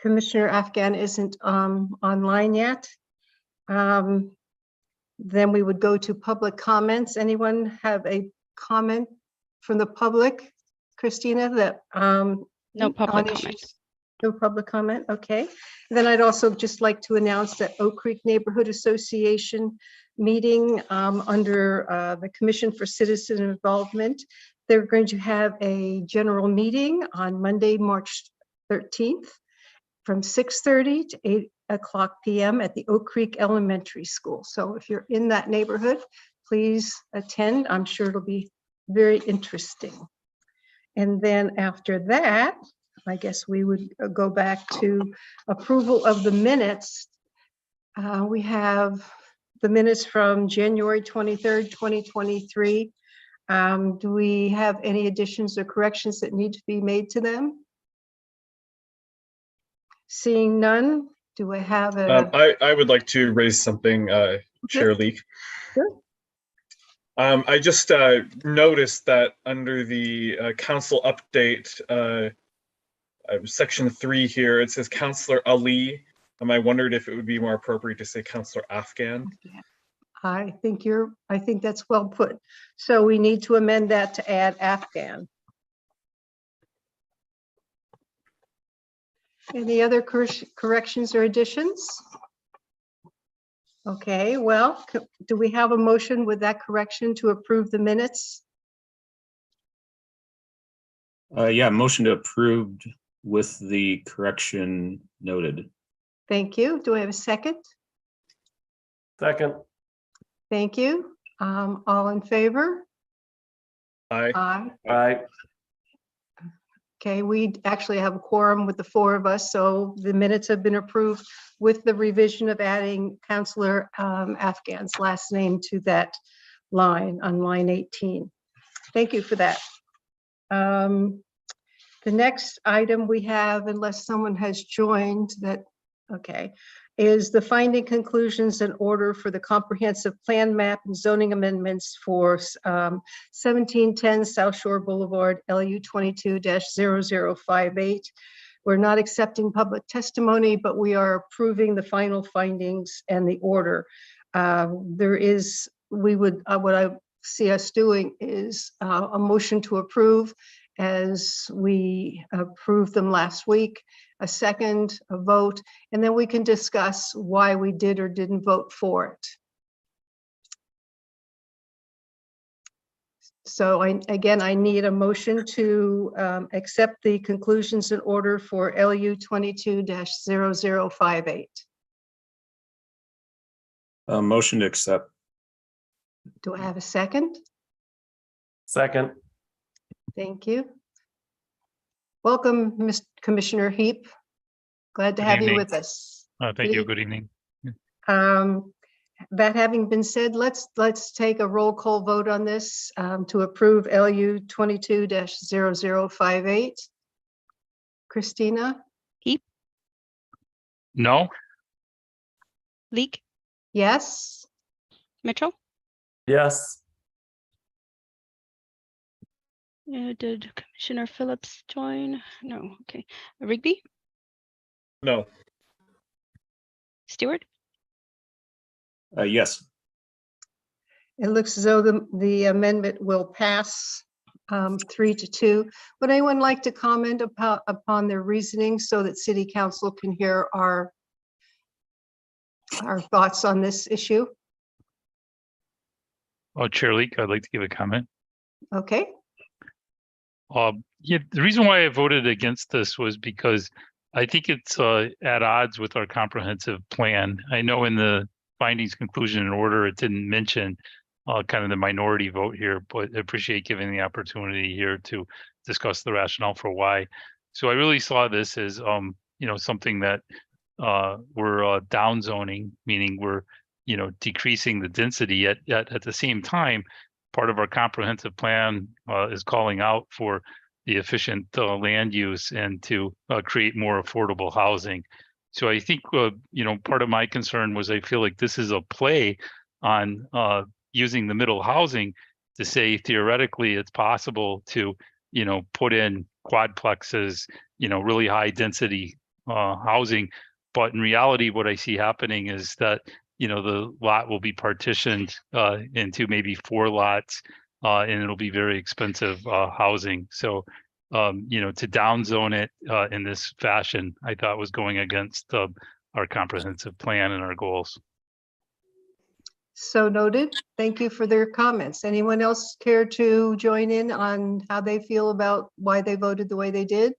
Commissioner Afghan isn't online yet. Then we would go to public comments. Anyone have a comment from the public? Christina, that No public on comment. issues? No public comment, okay. Then I'd also just like to announce that Oak Creek Neighborhood Association meeting under the Commission for Citizen Involvement. They're going to have a general meeting on Monday, March 13th from 6:30 to 8:00 p.m. at the Oak Creek Elementary School. So if you're in that neighborhood, please attend. I'm sure it'll be very interesting. And then after that, I guess we would go back to approval of the minutes. We have the minutes from January 23rd, 2023. Do we have any additions or corrections that need to be made to them? Seeing none, do I have a? I would like to raise something, Chair Leek. Sure. I just noticed that under the council update, section 3 here, it says Councillor Ali. I wondered if it would be more appropriate to say Councillor Afghan. I think that's well put. So we need to amend that to add Afghan. Any other corrections or additions? Okay, well, do we have a motion with that correction to approve the minutes? Yeah, motion to approved with the correction noted. Thank you. Do I have a second? Second. Thank you. All in favor? Aye. Aye. Aye. Okay, we actually have a quorum with the 4 of us, so the minutes have been approved with the revision of adding Councillor Afghan's last name to that line on line 18. Thank you for that. The next item we have, unless someone has joined that, okay, is the finding conclusions and order for the comprehensive plan map and zoning amendments for 1710 South Shore Boulevard, LU 22-0058. We're not accepting public testimony, but we are approving the final findings and the order. What I see us doing is a motion to approve as we approved them last week, a second, a vote, and then we can discuss why we did or didn't vote for it. So I need a motion to accept the conclusions in order for LU 22-0058. Motion to accept. Do I have a second? Second. Thank you. Welcome, Mr. Commissioner Heap. Glad to Good have you evening. with us. Thank you. Good evening. That having been said, let's take a roll call vote on this to approve LU 22-0058. Christina? Heap, No, Leek, Yes. Mitchell. Yes. Did Commissioner Phillips join? No. Okay. Rigby, No. Stewart, Yes. It looks as though the amendment will pass 3-2. Would anyone like to comment upon their reasoning so that City Council can hear our thoughts on this issue? Chair Leek, I'd like to give a comment. Okay. Yeah, the reason why I voted against this was because I think it's at odds with our comprehensive plan. I know in the findings, conclusion, and order, it didn't mention kind of the minority vote here, but I appreciate giving the opportunity here to discuss the rationale for why. So I really saw this as something that we're down zoning, meaning we're decreasing the density. Yet at the same time, part of our comprehensive plan is calling out for the efficient land use and to create more affordable housing. So I think, part of my concern was I feel like this is a play on using the middle housing to say theoretically it's possible to, put in quadplexes, really high density housing. But in reality, what I see happening is that, the lot will be partitioned into maybe 4 lots, and it'll be very expensive housing. So, to downzone it in this fashion, I thought was going against our comprehensive plan and our goals. So noted. Thank you for their comments. Anyone else care to join in on how they feel about why they voted the way they did?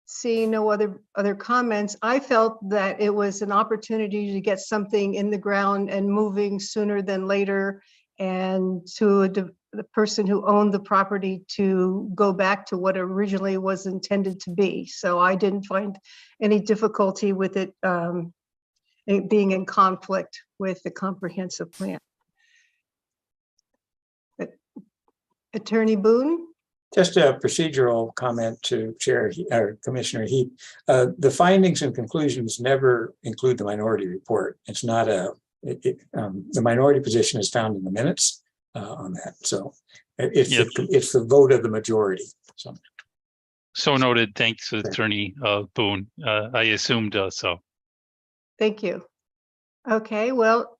Seeing no other comments, I felt that it was an opportunity to get something in the ground and moving sooner than later, and to the person who owned the property to go back to what originally was intended to be. So I didn't find any difficulty with it being in conflict with the comprehensive plan. Attorney Boone? Just a procedural comment to Commissioner Heap. The findings and conclusions never include the minority report. It's not the minority position is found in the minutes on that. So it's the vote of the majority. So noted. Thanks, Attorney Boone. I assumed so. Thank you. Okay, well,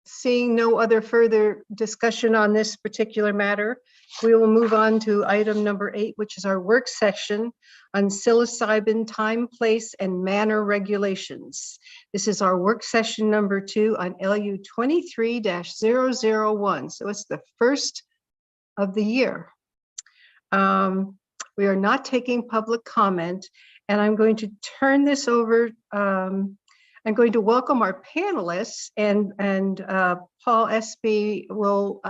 seeing no other further discussion on this particular matter, we will move on to item number 8, which is our work session on psilocybin time, place, and manner regulations. This is our work session number 2 on LU 23-001. So it's the first of the year. We are not taking public comment, and I'm going to turn this over. I'm going to welcome our panelists, and Paul Espy will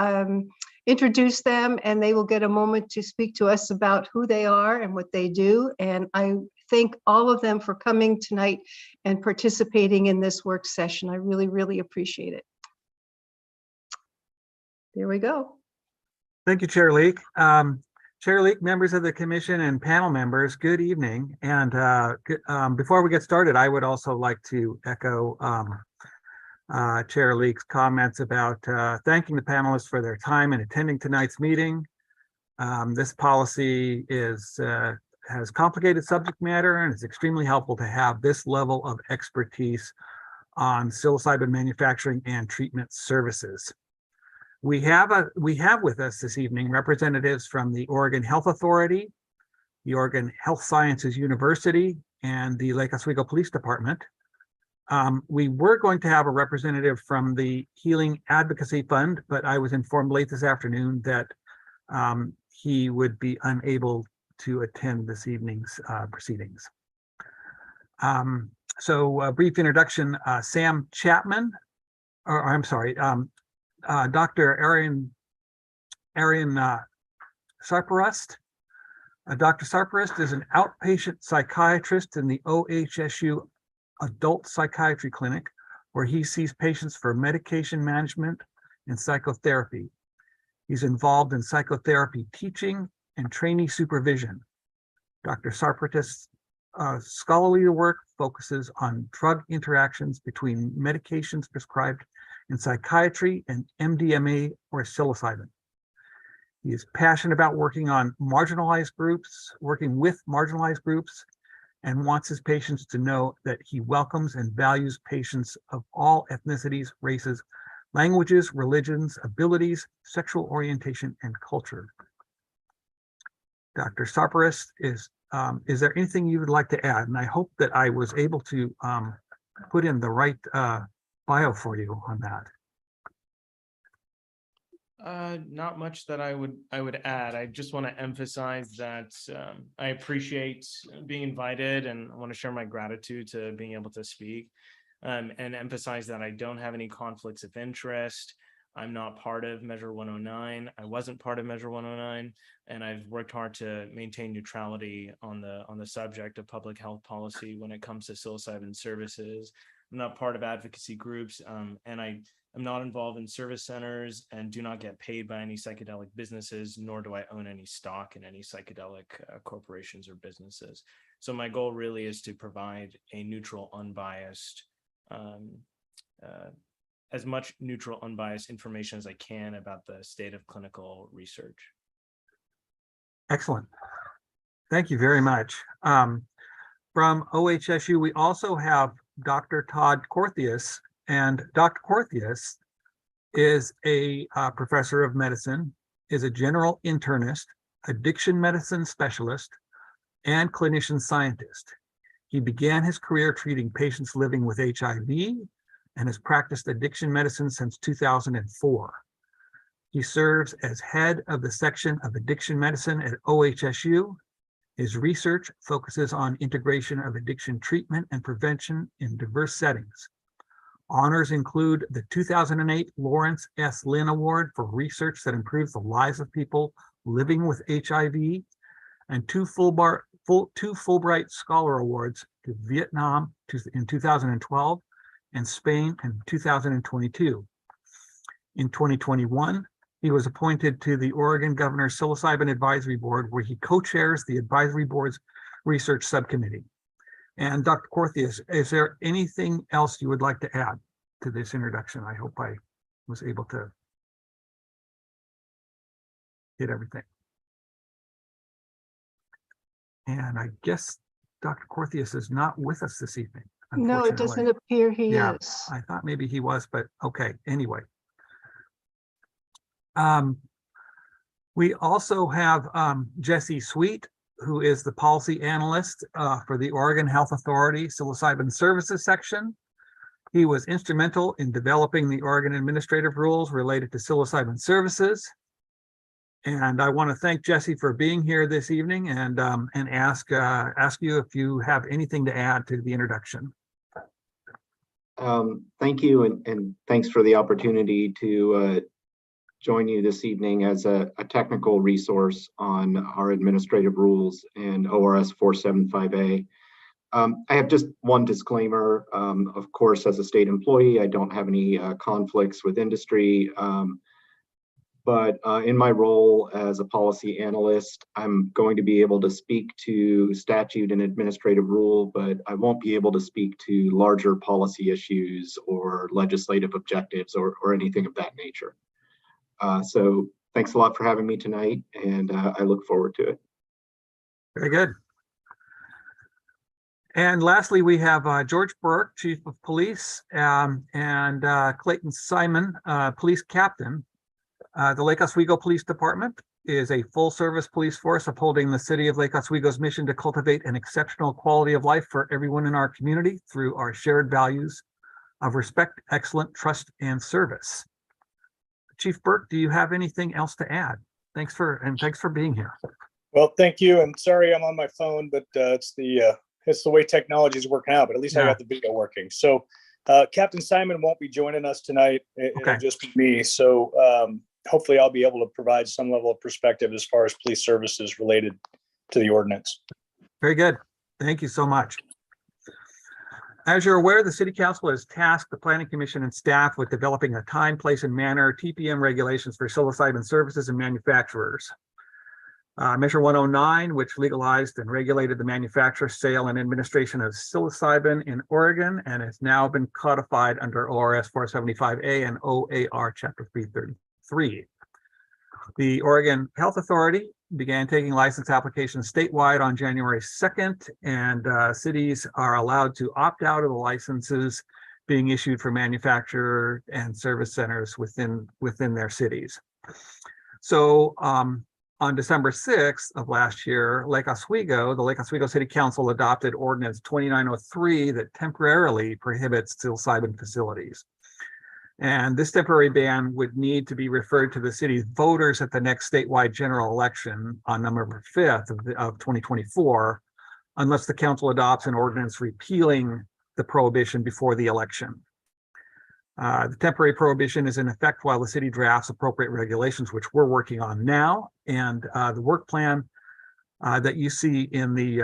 introduce them, and they will get a moment to speak to us about who they are and what they do. And I thank all of them for coming tonight and participating in this work session. I really, really appreciate it. There we go. Thank you, Chair Leek. Chair Leek, members of the commission, and panel members, good evening. And before we get started, I would also like to echo Chair Leek's comments about thanking the panelists for their time in attending tonight's meeting. This policy has complicated subject matter, and it's extremely helpful to have this level of expertise on psilocybin manufacturing and treatment services. We have with us this evening representatives from the Oregon Health Authority, the Oregon Health Sciences University, and the Lake Oswego Police Department. We were going to have a representative from the Healing Advocacy Fund, but I was informed late this afternoon that he would be unable to attend this evening's proceedings. So a brief introduction, Sam Chapman, or I'm sorry, Dr. Arian Sarparust. Dr. Sarparust is an outpatient psychiatrist in the OHSU Adult Psychiatry Clinic, where he sees patients for medication management and psychotherapy. He's involved in psychotherapy teaching and trainee supervision. Dr. Sarparust's scholarly work focuses on drug interactions between medications prescribed in psychiatry and MDMA or psilocybin. He is passionate about working with marginalized groups, and wants his patients to know that he welcomes and values patients of all ethnicities, races, languages, religions, abilities, sexual orientation, and culture. Dr. Sarparust, is there anything you would like to add? And I hope that I was able to put in the right bio for you on that. Not much that I would add. I just want to emphasize that I appreciate being invited, and I want to share my gratitude to being able to speak, and emphasize that I don't have any conflicts of interest. I'm not part of Measure 109. I wasn't part of Measure 109, and I've worked hard to maintain neutrality on the subject of public health policy when it comes to psilocybin services. I'm not part of advocacy groups, and I am not involved in service centers and do not get paid by any psychedelic businesses, nor do I own any stock in any psychedelic corporations or businesses. So my goal really is to provide a neutral, unbiased, as much neutral, unbiased information as I can about the state of clinical research. Excellent. Thank you very much. From OHSU, we also have Dr. Todd Corthius, and Dr. Corthius is a professor of medicine, is a general internist, addiction medicine specialist, and clinician scientist. He began his career treating patients living with HIV and has practiced addiction medicine since 2004. He serves as head of the section of addiction medicine at OHSU. His research focuses on integration of addiction treatment and prevention in diverse settings. Honors include the 2008 Lawrence S. Lynn Award for research that improves the lives of people living with HIV, and two Fulbright Scholar Awards to Vietnam in 2012 and Spain in 2022. In 2021, he was appointed to the Oregon Governor's Psilocybin Advisory Board, where he co-chairs the advisory board's research subcommittee. And Dr. Corthius, is there anything else you would like to add to this introduction? I hope I was able to hit everything. And I guess Dr. Corthius is not with us this evening. No, it doesn't unfortunately. appear he Yeah, is. I thought maybe he was, but okay, anyway. We also have Jesse Sweet, who is the policy analyst for the Oregon Health Authority Psilocybin Services section. He was instrumental in developing the Oregon administrative rules related to psilocybin services. And I want to thank Jesse for being here this evening and ask you if you have anything to add to the introduction. Thank you, and thanks for the opportunity to join you this evening as a technical resource on our administrative rules and ORS 475A. I have just one disclaimer. Of course, as a state employee, I don't have any conflicts with industry, but in my role as a policy analyst, I'm going to be able to speak to statute and administrative rule, but I won't be able to speak to larger policy issues or legislative objectives or anything of that nature. So thanks a lot for having me tonight, and I look forward to it. Very good. And lastly, we have George Burke, Chief of Police, and Clayton Simon, Police Captain. The Lake Oswego Police Department is a full-service police force upholding the City of Lake Oswego's mission to cultivate an exceptional quality of life for everyone in our community through our shared values of respect, excellence, trust, and service. Chief Burke, do you have anything else to add? Thanks for being here. Well, thank you. And sorry I'm on my phone, but it's the way technology is working out, but at least I got the video working. So Captain Simon won't be joining us tonight. It'll just be me. So hopefully I'll be able to provide some level of perspective as far as police services related to the ordinance. Very good. Thank you so much. As you're aware, the City Council has tasked the Planning Commission and staff with developing a time, place, and manner TPM regulations for psilocybin services and manufacturers. Measure 109, which legalized and regulated the manufacture, sale, and administration of psilocybin in Oregon, and has now been codified under ORS 475A and OAR Chapter 333. The Oregon Health Authority began taking license applications statewide on January 2nd, and cities are allowed to opt out of the licenses being issued for manufacturer and service centers within their cities. So on December 6th of last year, the Lake Oswego City Council adopted Ordinance 2903 that temporarily prohibits psilocybin facilities. And this temporary ban would need to be referred to the city's voters at the next statewide general election on November 5th of 2024, unless the council adopts an ordinance repealing the prohibition before the election. The temporary prohibition is in effect while the city drafts appropriate regulations, which we're working on now. And the work plan that you see in the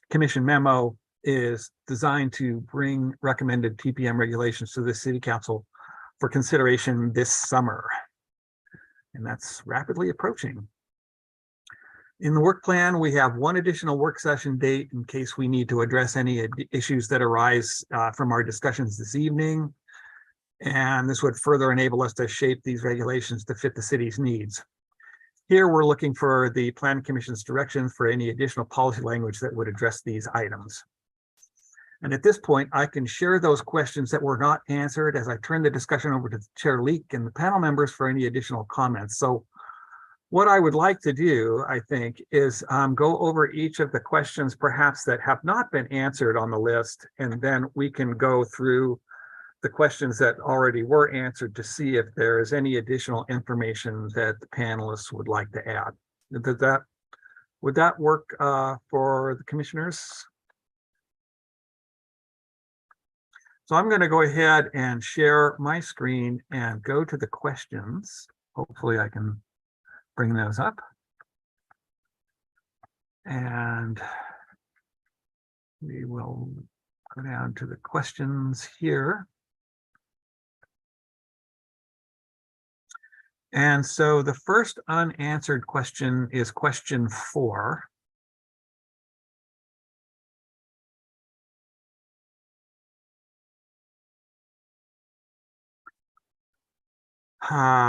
commission memo is designed to bring recommended TPM regulations to the City Council for consideration this summer. And that's rapidly approaching. In the work plan, we have one additional work session date in case we need to address any issues that arise from our discussions this evening. And this would further enable us to shape these regulations to fit the city's needs. here we're looking for the Plan Commission's directions for any additional policy language that would address these items. And at this point, I can share those questions that were not answered as I turn the discussion over to Chair Leek and the panel members for any additional comments. So what I would like to do, I think, is go over each of the questions perhaps that have not been answered on the list, and then we can go through the questions that already were answered to see if there is any additional information that the panelists would like to add. Would that work for the commissioners? So I'm going to go ahead and share my screen and go to the questions. Hopefully I can bring those up. And we will go down to the questions here. And so the first unanswered question is question 4.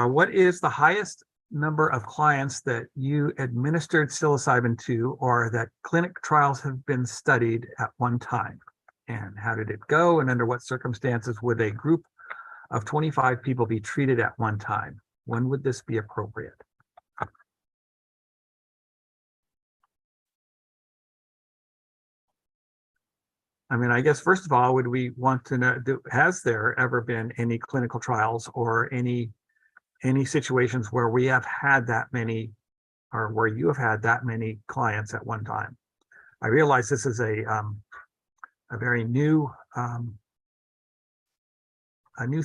What is the highest number of clients that you administered psilocybin to, or that clinic trials have been studied at one time? And how did it go? And under what circumstances would a group of 25 people be treated at one time? When would this be appropriate? I mean, I guess, first of all, would we want to know, has there ever been any clinical trials or any situations where we have had that many, or where you have had that many clients at one time? I realize this is a very new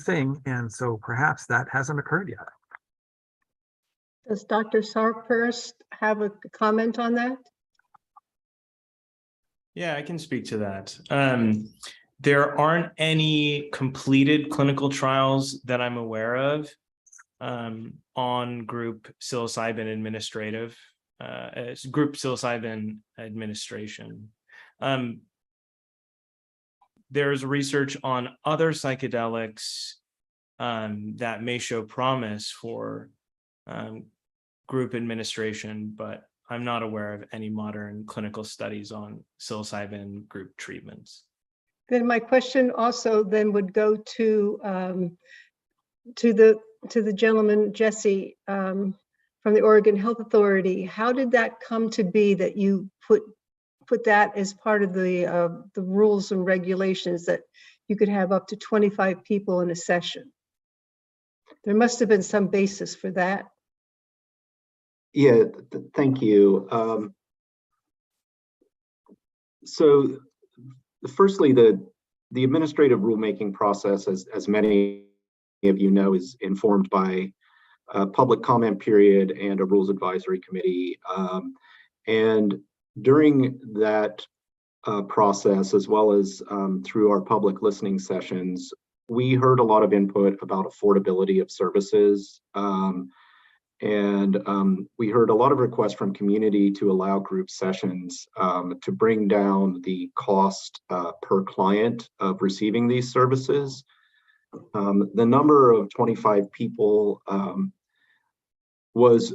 thing, and so perhaps that hasn't occurred yet. Does Dr. Sarpurst have a comment on that? Yeah, I can speak to that. There aren't any completed clinical trials that I'm aware of on group psilocybin group psilocybin administration. There's research on other psychedelics that may show promise for group administration, but I'm not aware of any modern clinical studies on psilocybin group treatments. Then my question also then would go to the gentleman, Jesse, from the Oregon Health Authority. How did that come to be that you put that as part of the rules and regulations that you could have up to 25 people in a session? There must have been some basis for that. Yeah, thank you. So firstly, the administrative rulemaking process, as many of you know, is informed by a public comment period and a rules advisory committee. And during that process, as well as through our public listening sessions, we heard a lot of input about affordability of services. And we heard a lot of requests from community to allow group sessions to bring down the cost per client of receiving these services. The number of 25 people was,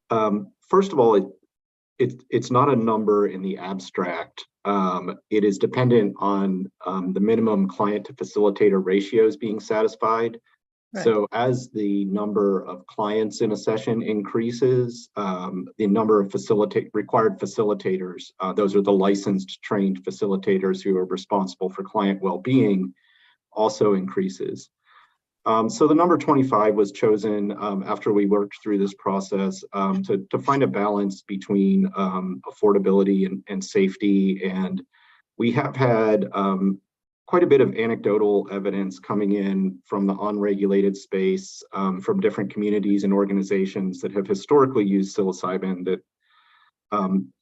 first of all, it's not a number in the abstract. It is dependent on the minimum client to facilitator ratios being satisfied. Right. So as the number of clients in a session increases, the number of required facilitators, those are the licensed trained facilitators who are responsible for client well-being, also increases. So the number 25 was chosen after we worked through this process to find a balance between affordability and safety. And we have had quite a bit of anecdotal evidence coming in from the unregulated space, from different communities and organizations that have historically used psilocybin, that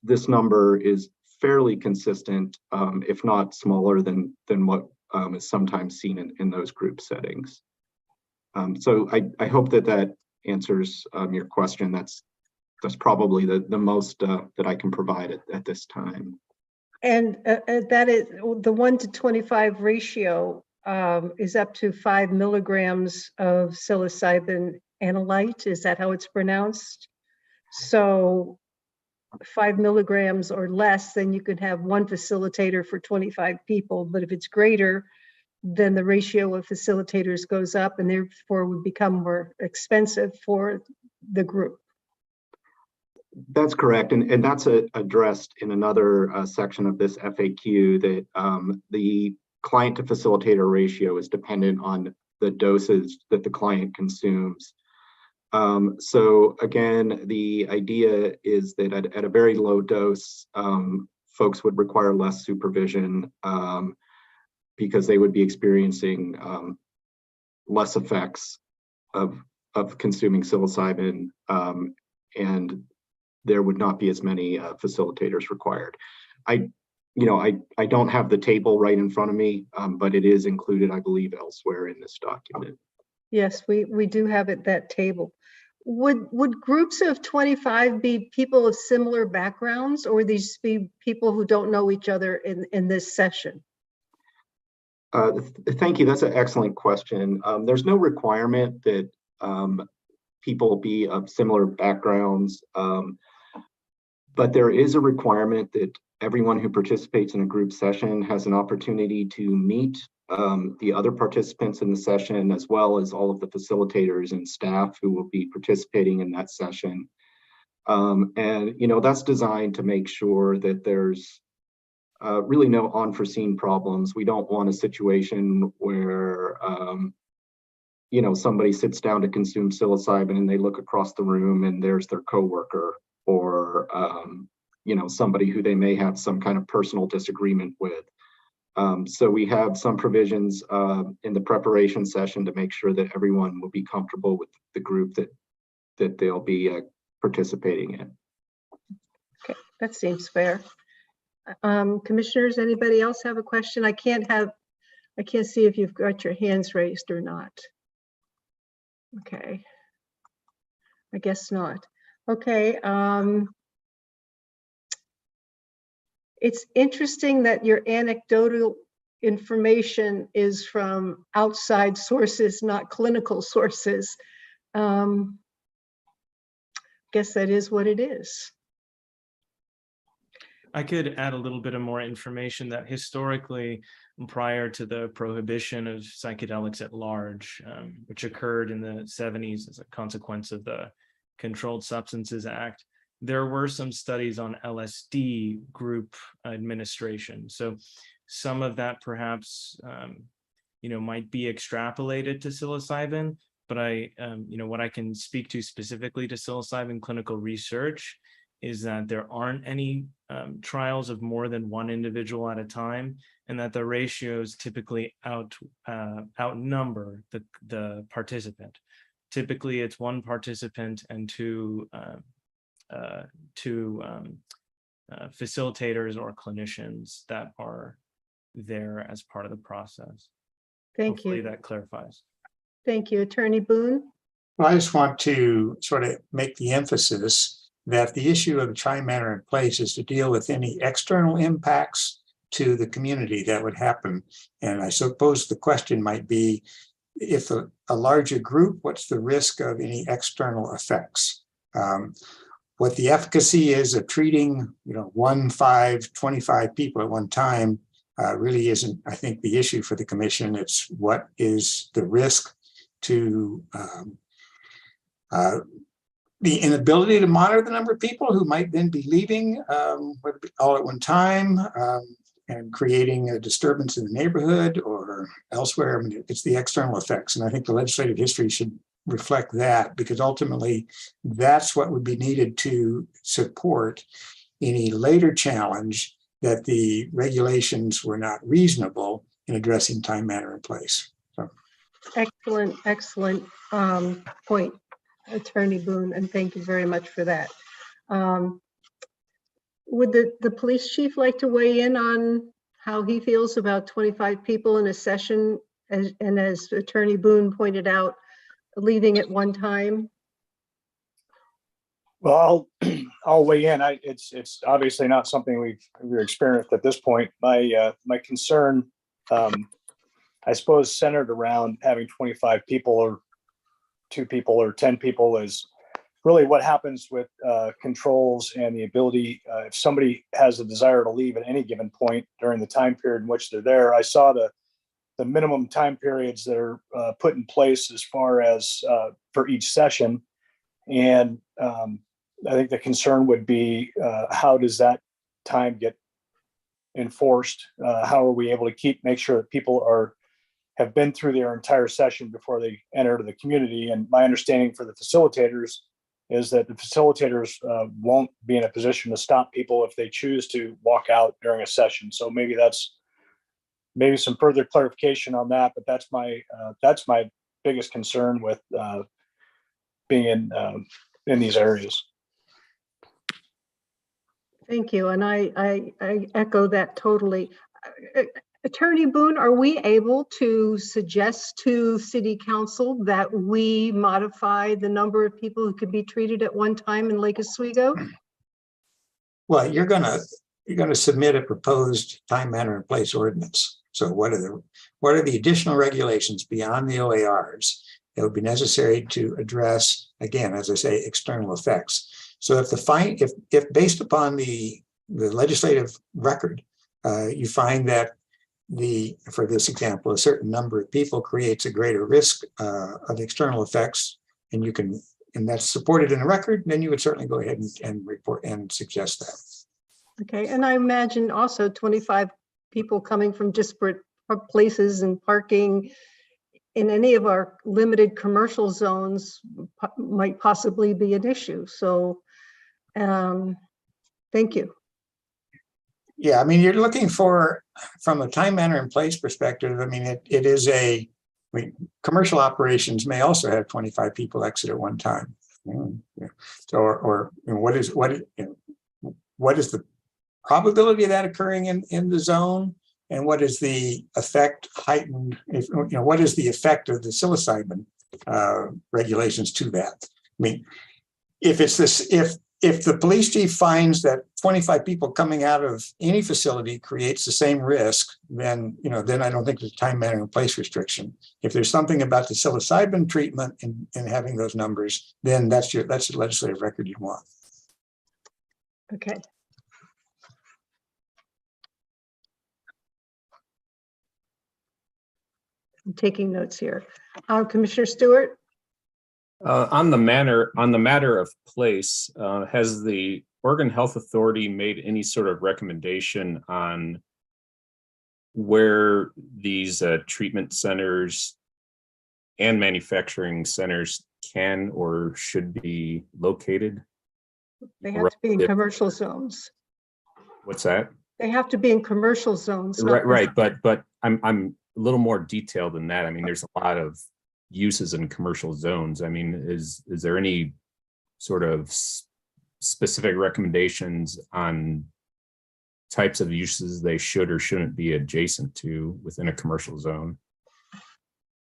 this number is fairly consistent, if not smaller than what is sometimes seen in those group settings. So I hope that answers your question. That's probably the most that I can provide at this time. And that is the 1 to 25 ratio is up to 5 milligrams of psilocybin analyte. Is that how it's pronounced? So 5 milligrams or less, then you could have one facilitator for 25 people. But if it's greater, then the ratio of facilitators goes up and therefore would become more expensive for the group. That's correct. And that's addressed in another section of this FAQ, that the client to facilitator ratio is dependent on the doses that the client consumes. So again, the idea is that at a very low dose, folks would require less supervision because they would be experiencing less effects of consuming psilocybin, and there would not be as many facilitators required. I don't have the table right in front of me, but it is included, I believe, elsewhere in this document. Yes, we do have it, that table. Would groups of 25 be people of similar backgrounds, or would these be people who don't know each other in this session? Thank you. That's an excellent question. There's no requirement that people be of similar backgrounds, but there is a requirement that everyone who participates in a group session has an opportunity to meet the other participants in the session, as well as all of the facilitators and staff who will be participating in that session. And that's designed to make sure that there's really no unforeseen problems. We don't want a situation where somebody sits down to consume psilocybin and they look across the room and there's their coworker, or somebody who they may have some kind of personal disagreement with. So we have some provisions in the preparation session to make sure that everyone will be comfortable with the group that they'll be participating in. Okay, that seems fair. Commissioners, anybody else have a question? I can't see if you've got your hands raised or not. Okay, I guess not. Okay, it's interesting that your anecdotal information is from outside sources, not clinical sources. Guess that is what it is. I could add a little bit of more information that historically, prior to the prohibition of psychedelics at large, which occurred in the 70s as a consequence of the Controlled Substances Act, there were some studies on LSD group administration. So some of that perhaps, might be extrapolated to psilocybin, but what I can speak to specifically to psilocybin clinical research is that there aren't any trials of more than one individual at a time, and that the ratios typically outnumber the participant. Typically, it's one participant and two facilitators or clinicians that are there as part of the process. Thank Hopefully you. that clarifies. Thank you, Attorney Boone. Well, I just want to sort of make the emphasis that the issue of time, manner, and place is to deal with any external impacts to the community that would happen. And I suppose the question might be, if a larger group, what's the risk of any external effects? What the efficacy is of treating, 1, 5, 25 people at one time really isn't, I think, the issue for the commission. It's what is the risk to the inability to monitor the number of people who might then be leaving all at one time and creating a disturbance in the neighborhood or elsewhere. I mean, it's the external effects. And I think the legislative history should reflect that, because ultimately that's what would be needed to support any later challenge that the regulations were not reasonable in addressing time, manner, and place. So. Excellent point, Attorney Boone, and thank you very much for that. Would the police chief like to weigh in on how he feels about 25 people in a session, and as Attorney Boone pointed out, leaving at one time? Well, I'll weigh in. It's obviously not something we've experienced at this point. My concern, I suppose, centered around having 25 people or 2 people or 10 people is really what happens with controls and the ability, if somebody has a desire to leave at any given point during the time period in which they're there. I saw the minimum time periods that are put in place as far as for each session. And I think the concern would be how does that time get enforced? How are we able to make sure that people have been through their entire session before they enter the community? And my understanding for the facilitators is that the facilitators won't be in a position to stop people if they choose to walk out during a session. So maybe some further clarification on that, but that's my biggest concern with being in these areas. Thank you. And I echo that totally. Attorney Boone, are we able to suggest to City Council that we modify the number of people who could be treated at one time in Lake Oswego? Well, you're gonna submit a proposed time, manner, and place ordinance. So what are the additional regulations beyond the OARs that would be necessary to address, again, as I say, external effects? So if based upon the legislative record, you find that for this example, a certain number of people creates a greater risk of external effects, and that's supported in the record, then you would certainly go ahead and report and suggest that. Okay, and I imagine also 25 people coming from disparate places and parking in any of our limited commercial zones might possibly be an issue. So thank you. Yeah, I mean, you're looking for, from a time, manner, and place perspective, I mean, it is commercial operations may also have 25 people exit at one time. So, what is the probability of that occurring in the zone, and what is the effect what is the effect of the psilocybin regulations to that? I mean, if the police chief finds that 25 people coming out of any facility creates the same risk, then I don't think there's time, manner, and place restriction. If there's something about the psilocybin treatment and having those numbers, then that's the legislative record you want. Okay. I'm taking notes here. Commissioner Stewart? On the matter of place, has the Oregon Health Authority made any sort of recommendation on where these treatment centers and manufacturing centers can or should be located? They have to be in commercial zones. What's that? They have to be in commercial zones. Right. But I'm a little more detailed than that. I mean, there's a lot of uses in commercial zones. I mean, is there any sort of specific recommendations on types of uses they should or shouldn't be adjacent to within a commercial zone?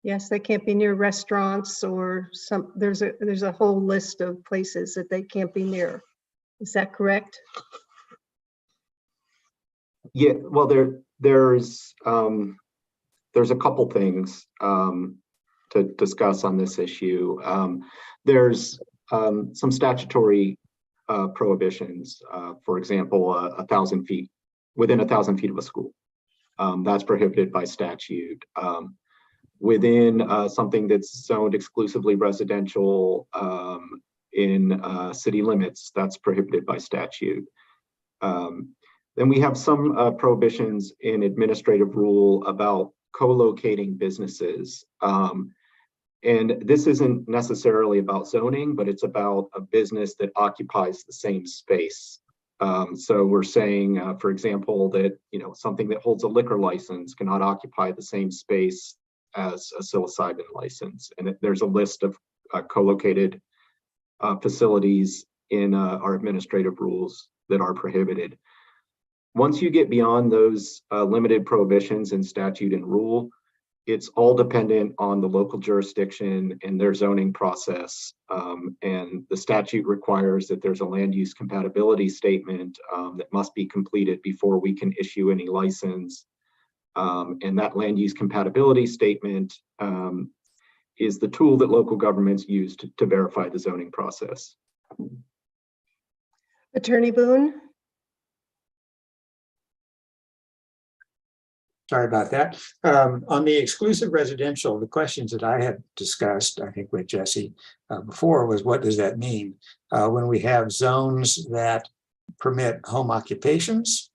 Yes, they can't be near restaurants or there's a whole list of places that they can't be near. Is that correct? Yeah, well, there's a couple things to discuss on this issue. There's some statutory prohibitions. For example, 1,000 feet, within 1,000 feet of a school. That's prohibited by statute. Within something that's zoned exclusively residential in city limits, that's prohibited by statute. Then we have some prohibitions in administrative rule about co-locating businesses. And this isn't necessarily about zoning, but it's about a business that occupies the same space. So we're saying, for example, that something that holds a liquor license cannot occupy the same space as a psilocybin license. And there's a list of co-located facilities in our administrative rules that are prohibited. Once you get beyond those limited prohibitions in statute and rule, it's all dependent on the local jurisdiction and their zoning process. And the statute requires that there's a land use compatibility statement that must be completed before we can issue any license. And that land use compatibility statement is the tool that local governments use to verify the zoning process. Attorney Boone? Sorry about that. On the exclusive residential, the questions that I had discussed, I think with Jesse before, was what does that mean? When we have zones that permit home occupations,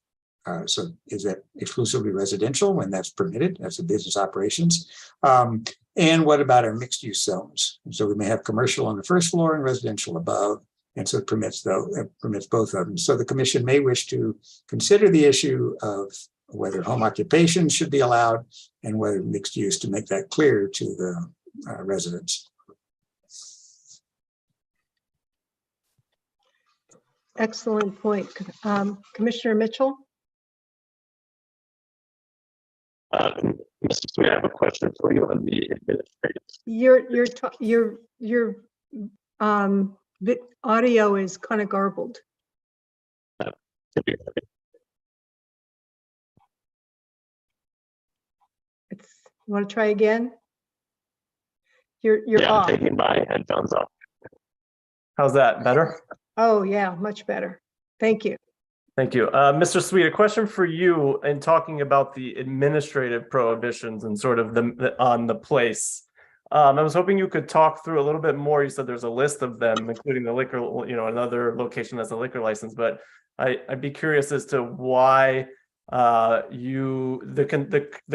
so is that exclusively residential when that's permitted? That's a business operations. And what about our mixed use zones? So we may have commercial on the first floor and residential above. And so it permits both of them. So the commission may wish to consider the issue of whether home occupation should be allowed and whether mixed use, to make that clear to the residents. Excellent point. Commissioner Mitchell? Mr. Sweet, I have a question for you on the administrative. Your audio is kind of garbled. You want to try again? You're Yeah, off. I'm taking my headphones off. How's that? Better? Oh, yeah, much better. Thank you. Thank you. Mr. Sweet, a question for you in talking about the administrative prohibitions and sort of on the place. I was hoping you could talk through a little bit more. You said there's a list of them, including the liquor, another location that's a liquor license, but I'd be curious as to why the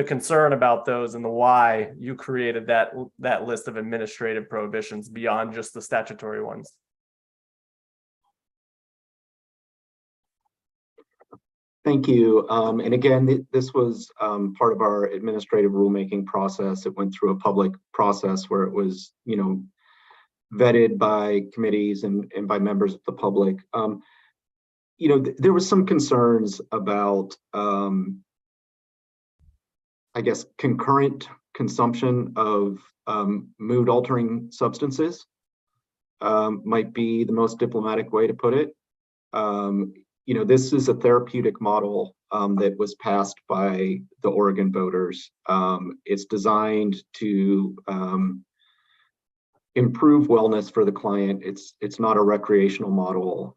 concern about those and the why you created that list of administrative prohibitions beyond just the statutory ones. Thank you. And again, this was part of our administrative rulemaking process. It went through a public process where it was, vetted by committees and by members of the public. There was some concerns about, I guess, concurrent consumption of mood-altering substances might be the most diplomatic way to put it. This is a therapeutic model that was passed by the Oregon voters. It's designed to improve wellness for the client. It's not a recreational model.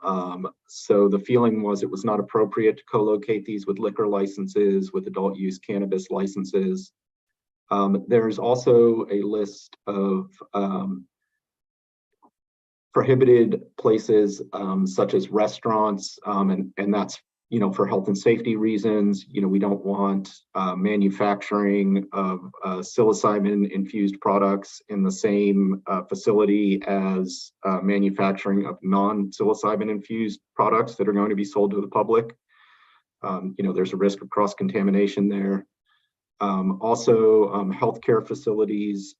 So the feeling was it was not appropriate to co-locate these with liquor licenses, with adult use cannabis licenses. There's also a list of prohibited places such as restaurants, and that's for health and safety reasons. We don't want manufacturing of psilocybin infused products in the same facility as manufacturing of non-psilocybin infused products that are going to be sold to the public. There's a risk of cross-contamination there. Also, healthcare facilities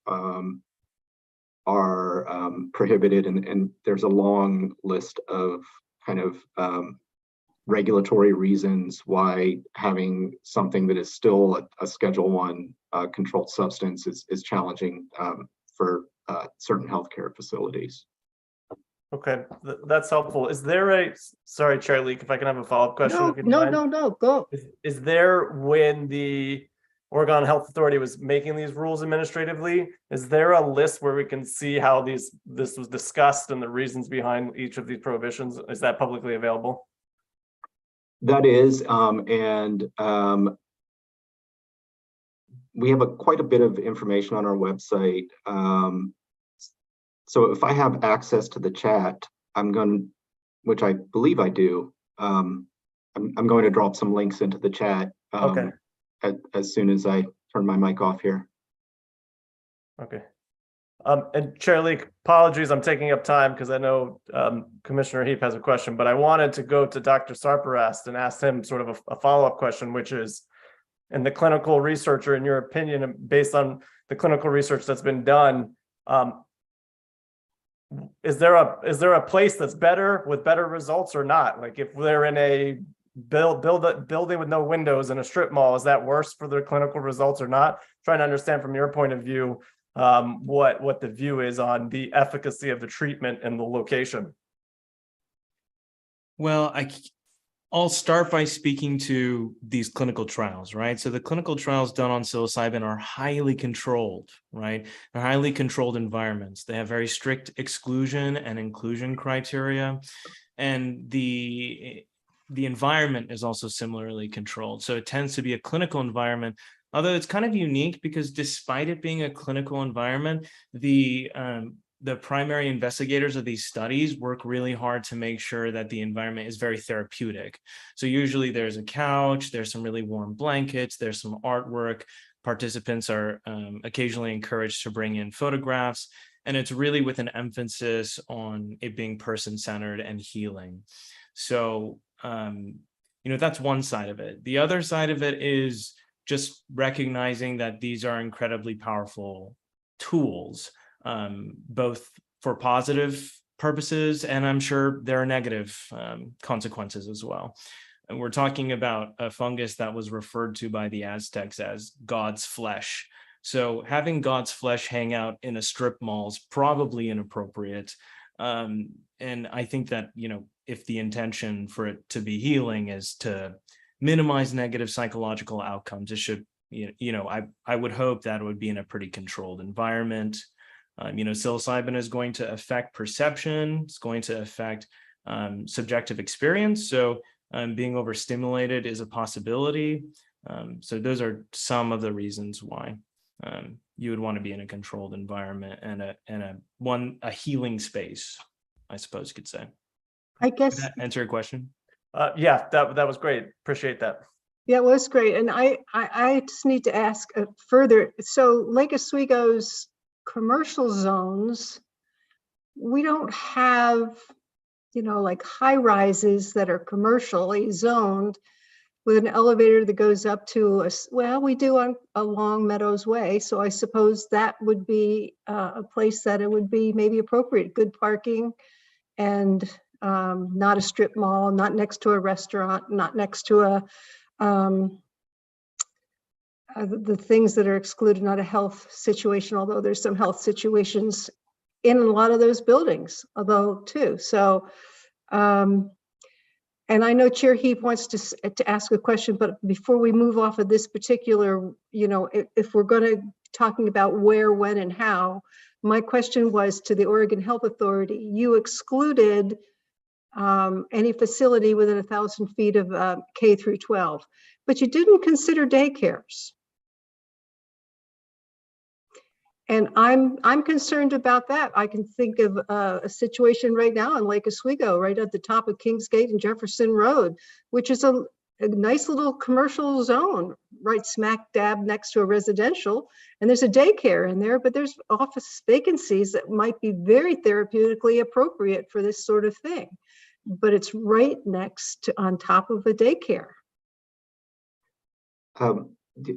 are prohibited, and there's a long list of kind of regulatory reasons why having something that is still a Schedule I controlled substance is challenging for certain healthcare facilities. Okay, that's helpful. Is there sorry, Chair Leak, if I can have a follow-up question? No, go. Is there, when the Oregon Health Authority was making these rules administratively, is there a list where we can see how this was discussed and the reasons behind each of these prohibitions? Is that publicly available? That is, and we have quite a bit of information on our website. So if I have access to the chat, which I believe I do, I'm going to drop some links into the chat. Okay. As soon as I turn my mic off here. Okay. And Chair Leak, apologies, I'm taking up time because I know Commissioner Heap has a question, but I wanted to go to Dr. Sarparast and ask him sort of a follow-up question, which is, in the clinical research, or in your opinion, based on the clinical research that's been done, is there a place that's better with better results or not? Like if they're in a building with no windows in a strip mall, is that worse for their clinical results or not? Trying to understand from your point of view what the view is on the efficacy of the treatment and the location. Well, I'll start by speaking to these clinical trials, right? So the clinical trials done on psilocybin are highly controlled, right? They're highly controlled environments. They have very strict exclusion and inclusion criteria. And the environment is also similarly controlled. So it tends to be a clinical environment, although it's kind of unique because despite it being a clinical environment, the primary investigators of these studies work really hard to make sure that the environment is very therapeutic. So usually there's a couch, there's some really warm blankets, there's some artwork. Participants are occasionally encouraged to bring in photographs, and it's really with an emphasis on it being person-centered and healing. So, that's one side of it. The other side of it is just recognizing that these are incredibly powerful tools, both for positive purposes, and I'm sure there are negative consequences as well. And we're talking about a fungus that was referred to by the Aztecs as God's flesh. So having God's flesh hang out in a strip mall is probably inappropriate. And I think that, if the intention for it to be healing is to minimize negative psychological outcomes, it should, I would hope that it would be in a pretty controlled environment. Psilocybin is going to affect perception. It's going to affect subjective experience. So being overstimulated is a possibility. So those are some of the reasons why you would want to be in a controlled environment and a healing space, I suppose you could say. I guess. Did that answer your question? Yeah, that was great. Appreciate that. Yeah, it was great. And I just need to ask further. So Lake Oswego's commercial zones, we don't have, like high rises that are commercially zoned with an elevator that goes up to we do on along Meadows Way. So I suppose that would be a place that it would be maybe appropriate, good parking, and not a strip mall, not next to a restaurant, not next to the things that are excluded, not a health situation, although there's some health situations in a lot of those buildings, although too. So, and I know Chair Heap wants to ask a question, but before we move off of this particular, if we're going to talking about where, when, and how, my question was to the Oregon Health Authority. You excluded any facility within 1,000 feet of K through 12, but you didn't consider daycares. And I'm concerned about that. I can think of a situation right now in Lake Oswego, right at the top of Kingsgate and Jefferson Road, which is a nice little commercial zone, right smack dab next to a residential. And there's a daycare in there, but there's office vacancies that might be very therapeutically appropriate for this sort of thing. But it's right next to, on top of a daycare.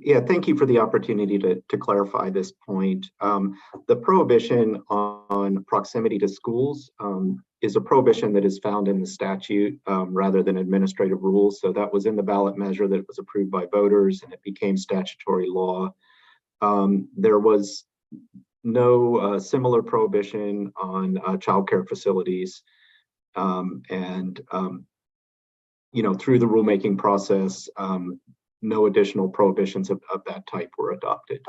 Yeah, thank you for the opportunity to clarify this point. The prohibition on proximity to schools is a prohibition that is found in the statute rather than administrative rules. So that was in the ballot measure that was approved by voters and it became statutory law. There was no similar prohibition on childcare facilities. And through the rulemaking process, no additional prohibitions of that type were adopted.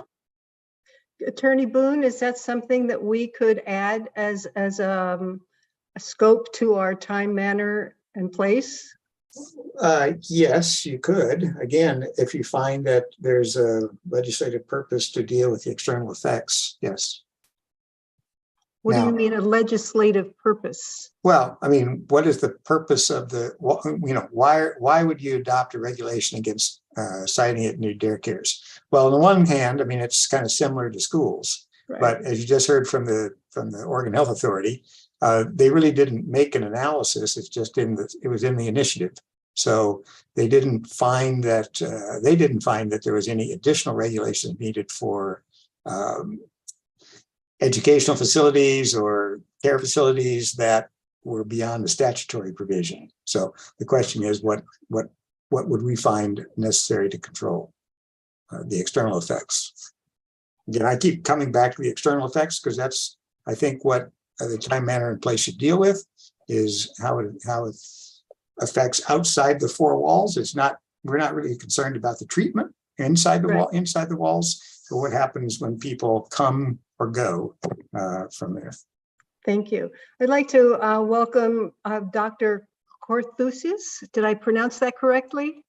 Attorney Boone, is that something that we could add as a scope to our time, manner, and place? Yes, you could. Again, if you find that there's a legislative purpose to deal with the external effects, yes. What do Now, you mean a legislative purpose? Well, I mean, what is the purpose of why would you adopt a regulation against citing it near daycares? Well, on the one hand, I mean, it's kind of similar to schools, Right. but as you just heard from the Oregon Health Authority, they really didn't make an analysis. It's just it was in the initiative. So they didn't find that there was any additional regulation needed for educational facilities or care facilities that were beyond the statutory provision. So the question is, what would we find necessary to control the external effects? Again, I keep coming back to the external effects because that's, I think, what the time, manner, and place should deal with is how effects outside the four walls. We're not really concerned about the treatment inside the Right. inside the walls. So what happens when people come or go from there? Thank you. I'd like to welcome Dr. Corthusis. Did I pronounce that correctly?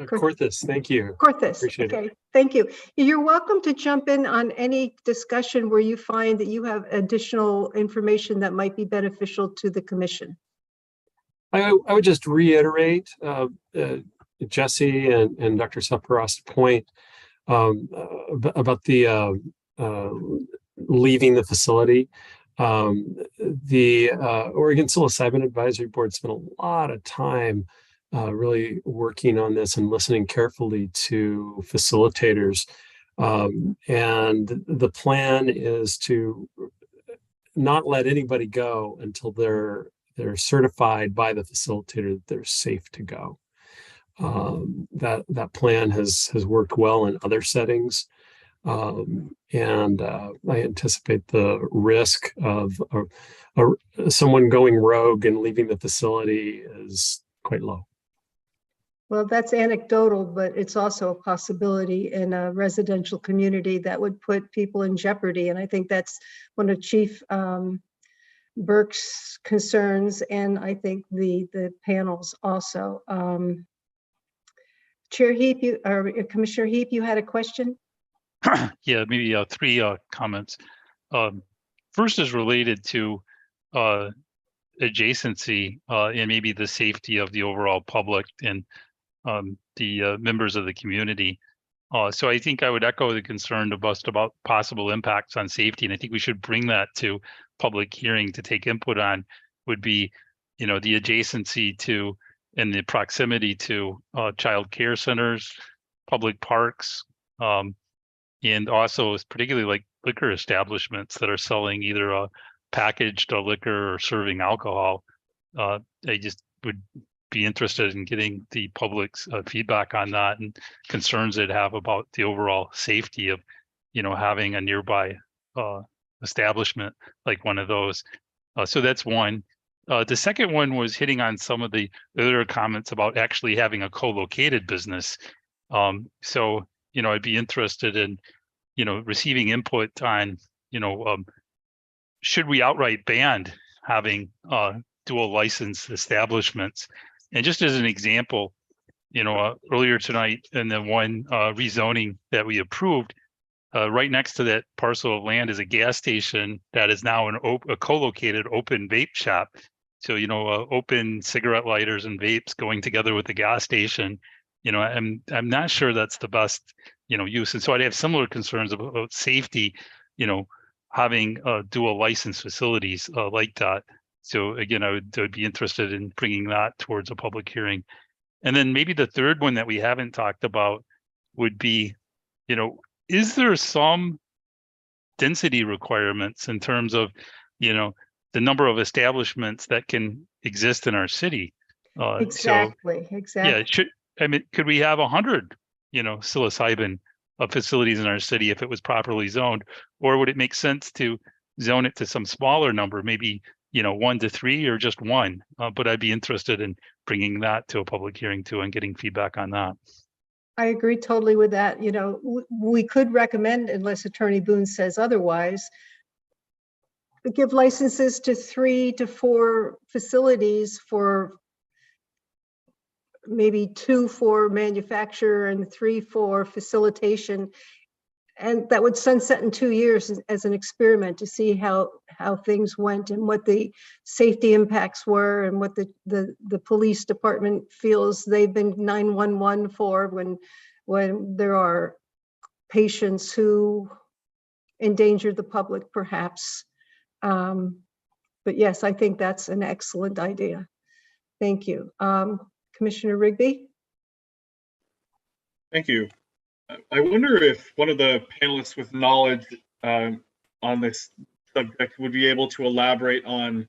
Corthus, thank you. Corthus. Appreciate it. Okay, thank you. You're welcome to jump in on any discussion where you find that you have additional information that might be beneficial to the commission. I would just reiterate Jesse and Dr. Saparast's point about the leaving the facility. The Oregon Psilocybin Advisory Board spent a lot of time really working on this and listening carefully to facilitators. And the plan is to not let anybody go until they're certified by the facilitator that they're safe to go. That plan has worked well in other settings. And I anticipate the risk of someone going rogue and leaving the facility is quite low. Well, that's anecdotal, but it's also a possibility in a residential community that would put people in jeopardy. And I think that's one of Chief Burke's concerns, and I think the panels also. Chair Heap, Commissioner Heap, you had a question? Yeah, maybe three comments. First is related to adjacency and maybe the safety of the overall public and the members of the community. So I think I would echo the concern about possible impacts on safety, and I think we should bring that to public hearing to take input on. Would be, the adjacency to and the proximity to child care centers, public parks, and also particularly like liquor establishments that are selling either a packaged liquor or serving alcohol. I just would be interested in getting the public's feedback on that and concerns they'd have about the overall safety of, having a nearby establishment like one of those. So that's one. The second one was hitting on some of the other comments about actually having a co-located business. So, I'd be interested in, receiving input on, should we outright ban having dual licensed establishments? And just as an example, earlier tonight in the one rezoning that we approved, right next to that parcel of land is a gas station that is now a co-located open vape shop. So, open cigarette lighters and vapes going together with the gas station. I'm not sure that's the best, use. And so I'd have similar concerns about safety, having dual license facilities like that. So again, I would be interested in bringing that towards a public hearing. And then maybe the third one that we haven't talked about would be, is there some density requirements in terms of, the number of establishments that can exist in our city? Exactly. Yeah, could we have 100, psilocybin facilities in our city if it was properly zoned, or would it make sense to zone it to some smaller number, maybe 1 to 3 or just 1? But I'd be interested in bringing that to a public hearing too and getting feedback on that. I agree totally with that. We could recommend, unless Attorney Boone says otherwise, give licenses to 3 to 4 facilities, for maybe 2 for manufacture and 3 for facilitation. And that would sunset in 2 years as an experiment to see how things went and what the safety impacts were and what the police department feels they've been 911 for when there are patients who endanger the public, perhaps. But yes, I think that's an excellent idea. Thank you. Commissioner Rigby? Thank you. I wonder if one of the panelists with knowledge on this subject would be able to elaborate on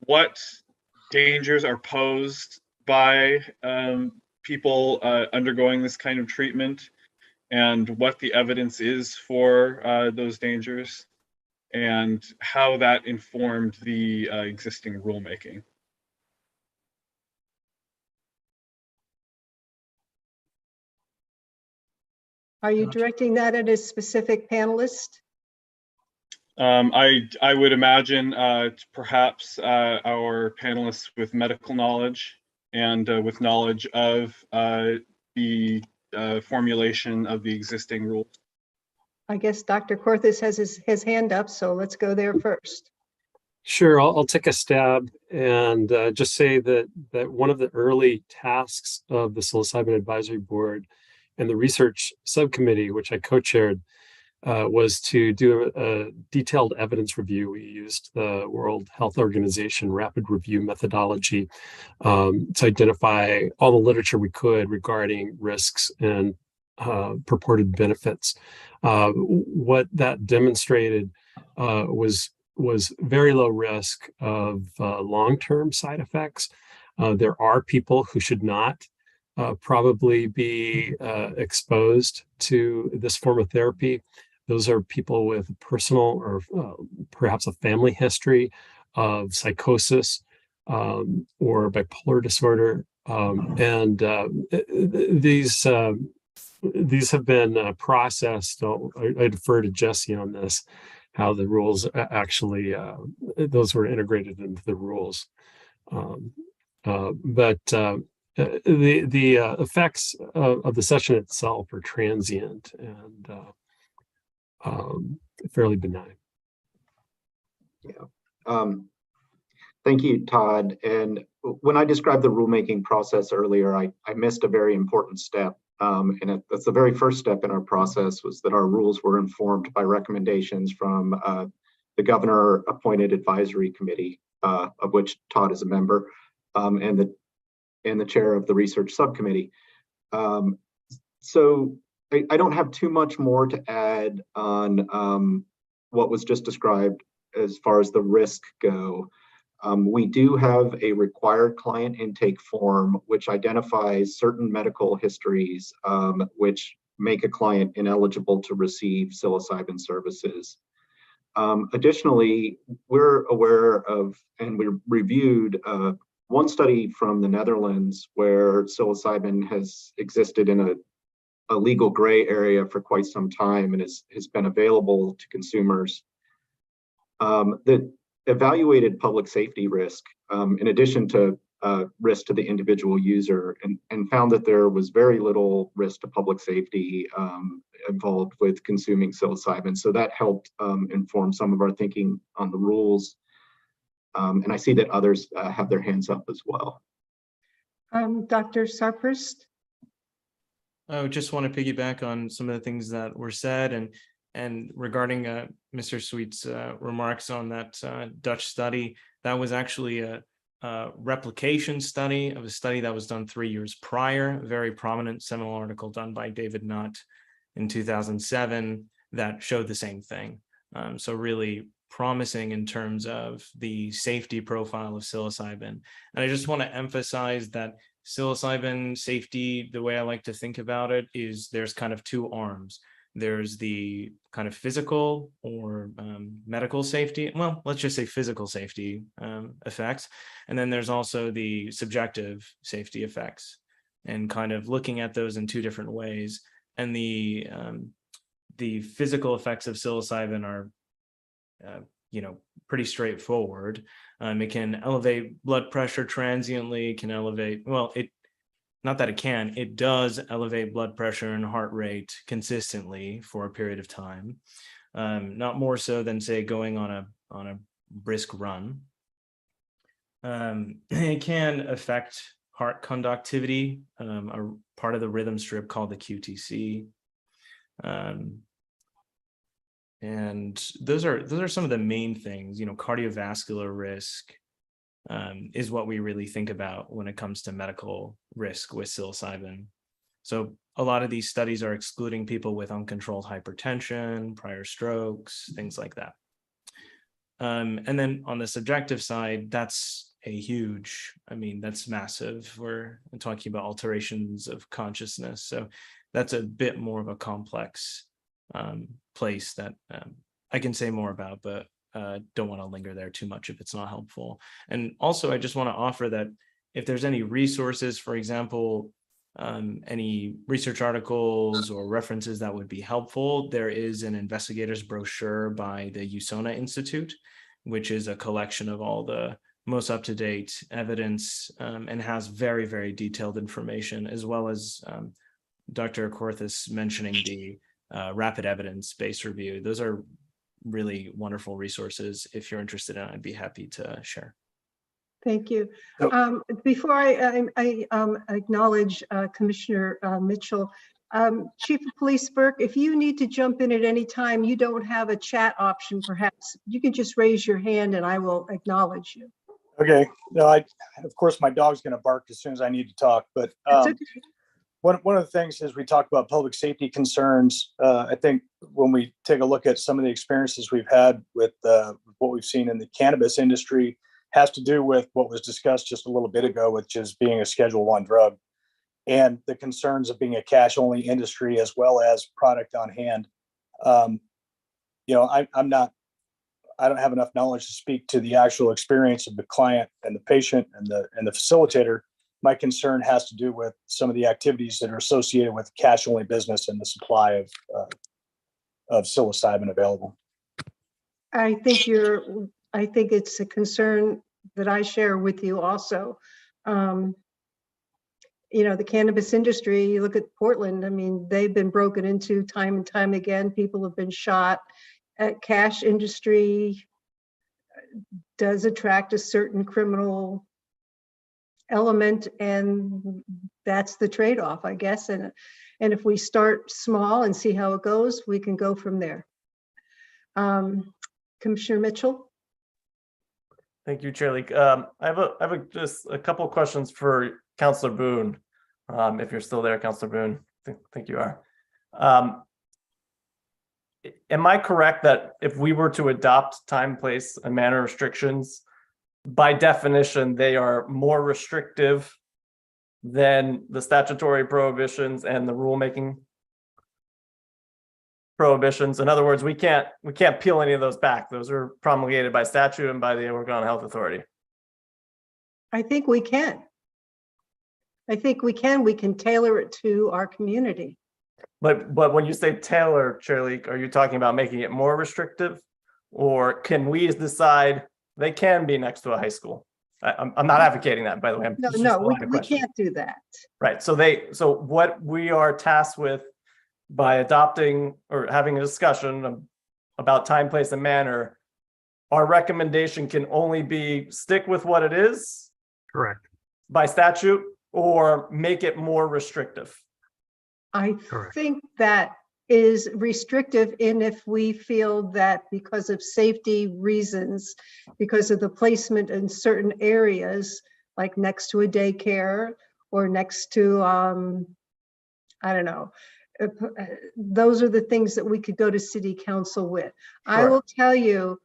what dangers are posed by people undergoing this kind of treatment, and what the evidence is for those dangers, and how that informed the existing rulemaking. Are you directing that at a specific panelist? I would imagine perhaps our panelists with medical knowledge and with knowledge of the formulation of the existing rules. I guess Dr. Corthus has his hand up, so let's go there first. Sure, I'll take a stab and just say that one of the early tasks of the Psilocybin Advisory Board and the research subcommittee, which I co-chaired, was to do a detailed evidence review. We used the World Health Organization rapid review methodology to identify all the literature we could regarding risks and purported benefits. What that demonstrated was very low risk of long-term side effects. There are people who should not probably be exposed to this form of therapy. Those are people with personal or perhaps a family history of psychosis or bipolar disorder. These have been processed. I defer to Jesse on this, how the rules actually, those were integrated into the rules. But the effects of the session itself are transient and fairly benign. Yeah. Thank you, Todd. And when I described the rulemaking process earlier, I missed a very important step. And that's the very first step in our process, was that our rules were informed by recommendations from the governor appointed advisory committee, of which Todd is a member, and the chair of the research subcommittee. So I don't have too much more to add on what was just described as far as the risk go. We do have a required client intake form which identifies certain medical histories which make a client ineligible to receive psilocybin services. Additionally, we're aware of, and we reviewed one study from the Netherlands where psilocybin has existed in a legal gray area for quite some time and has been available to consumers. That evaluated public safety risk in addition to risk to the individual user, and found that there was very little risk to public safety involved with consuming psilocybin. So that helped inform some of our thinking on the rules. And I see that others have their hands up as well. Dr. Sarprist? I just want to piggyback on some of the things that were said, and regarding Mr. Sweet's remarks on that Dutch study. That was actually a replication study of a study that was done 3 years prior, a very prominent seminal article done by David Nutt in 2007 that showed the same thing. So really promising in terms of the safety profile of psilocybin. And I just want to emphasize that psilocybin safety, the way I like to think about it, is there's kind of two arms. There's the kind of physical or medical safety, well, let's just say physical safety effects. And then there's also the subjective safety effects, and kind of looking at those in two different ways. And the physical effects of psilocybin are pretty straightforward. It can elevate blood pressure transiently, can elevate, well, not that it can, it does elevate blood pressure and heart rate consistently for a period of time. Not more so than, say, going on a brisk run. It can affect heart conductivity, a part of the rhythm strip called the QTC. And those are some of the main things. Cardiovascular risk is what we really think about when it comes to medical risk with psilocybin. So a lot of these studies are excluding people with uncontrolled hypertension, prior strokes, things like that. And then on the subjective side, that's that's massive. We're talking about alterations of consciousness. So that's a bit more of a complex place that I can say more about, but don't want to linger there too much if it's not helpful. And also, I just want to offer that if there's any resources, for example, any research articles or references that would be helpful, there is an investigator's brochure by the USONA Institute, which is a collection of all the most up-to-date evidence and has very, very detailed information, as well as Dr. Korthus mentioning the rapid evidence-based review. Those are really wonderful resources. If you're interested in it, I'd be happy to share. Thank you. Before I acknowledge Commissioner Mitchell, Chief of Police Burke, if you need to jump in at any time, you don't have a chat option, perhaps you can just raise your hand and I will acknowledge you. Okay. No, of course, my dog's going to bark as soon as I need to talk, but Okay. one of the things is we talk about public safety concerns. I think when we take a look at some of the experiences we've had with what we've seen in the cannabis industry, has to do with what was discussed just a little bit ago, which is being a Schedule I drug, and the concerns of being a cash-only industry as well as product on hand. I don't have enough knowledge to speak to the actual experience of the client and the patient and the facilitator. My concern has to do with some of the activities that are associated with cash-only business and the supply of psilocybin available. I think it's a concern that I share with you also. The cannabis industry, you look at Portland, I mean, they've been broken into time and time again. People have been shot. Cash industry does attract a certain criminal element, and that's the trade-off, I guess. And if we start small and see how it goes, we can go from there. Commissioner Mitchell. Thank you, Chair Leak. I have just a couple of questions for Councilor Boone. If you're still there, Councilor Boone, I think you are. Am I correct that if we were to adopt time, place, and manner restrictions, by definition, they are more restrictive than the statutory prohibitions and the rulemaking prohibitions? In other words, we can't peel any of those back. Those are promulgated by statute and by the Oregon Health Authority. I think we can. We can tailor it to our community. But when you say tailor, Chair Leak, are you talking about making it more restrictive, or can we decide they can be next to a high school? I'm not advocating that, by the way. No, we can't do that. Right. So what we are tasked with by adopting or having a discussion about time, place, and manner, our recommendation can only be stick with what it is. Correct. By statute, or make it more restrictive. I think that is restrictive if we feel that because of safety reasons, because of the placement in certain areas, like next to a daycare or next to, I don't know, those are the things that we could go to city council with. Sure. I will tell you,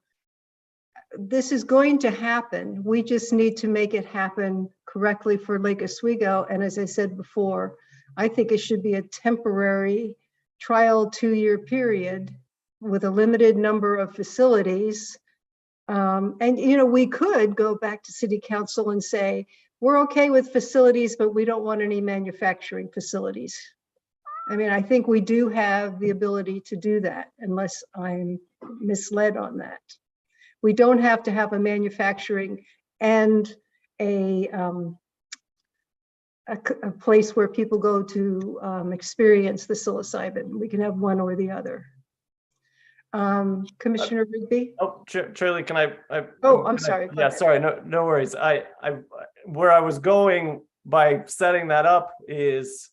this is going to happen. We just need to make it happen correctly for Lake Oswego. And as I said before, I think it should be a temporary trial 2-year period with a limited number of facilities. We could go back to city council and say, we're okay with facilities, but we don't want any manufacturing facilities. I mean, I think we do have the ability to do that, unless I'm misled on that. We don't have to have a manufacturing and a place where people go to experience the psilocybin. We can have one or the other. Commissioner Rigby? Oh, Charlie, can I? I'm sorry. Yeah, sorry, no worries. Where I was going by setting that up is,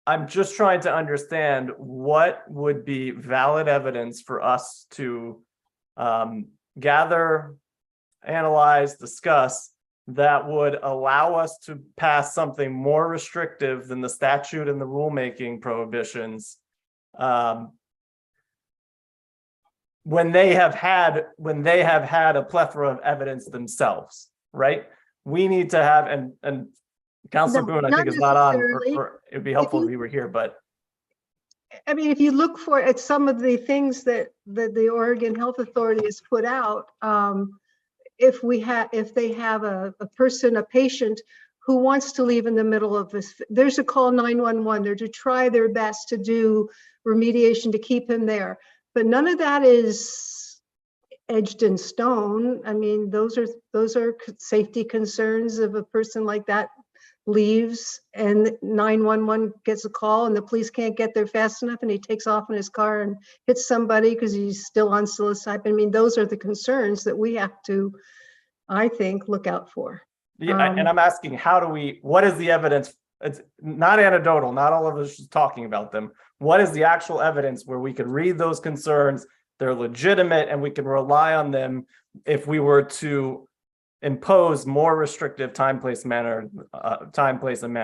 I'm just trying to understand what would be valid evidence for us to gather, analyze, discuss, that would allow us to pass something more restrictive than the statute and the rulemaking prohibitions when they have had a plethora of evidence themselves, right? We need to have, and Councilor Boone, I think is not on, or it'd be helpful if he were here, but. I mean, if you look at some of the things that the Oregon Health Authority has put out, if they have a patient who wants to leave in the middle of this. There's a call 911. They're to try their best to do remediation to keep him there. But none of that is edged in stone. I mean, those are safety concerns of a person like that leaves and 911 gets a call and the police can't get there fast enough and he takes off in his car and hits somebody because he's still on psilocybin. I mean, those are the concerns that we have to, I think, look out for. Yeah, and I'm asking, what is the evidence? It's not anecdotal, not all of us just talking about them. What is the actual evidence where we could read those concerns, they're legitimate, and we can rely on them if we were to impose more restrictive time, place, and manner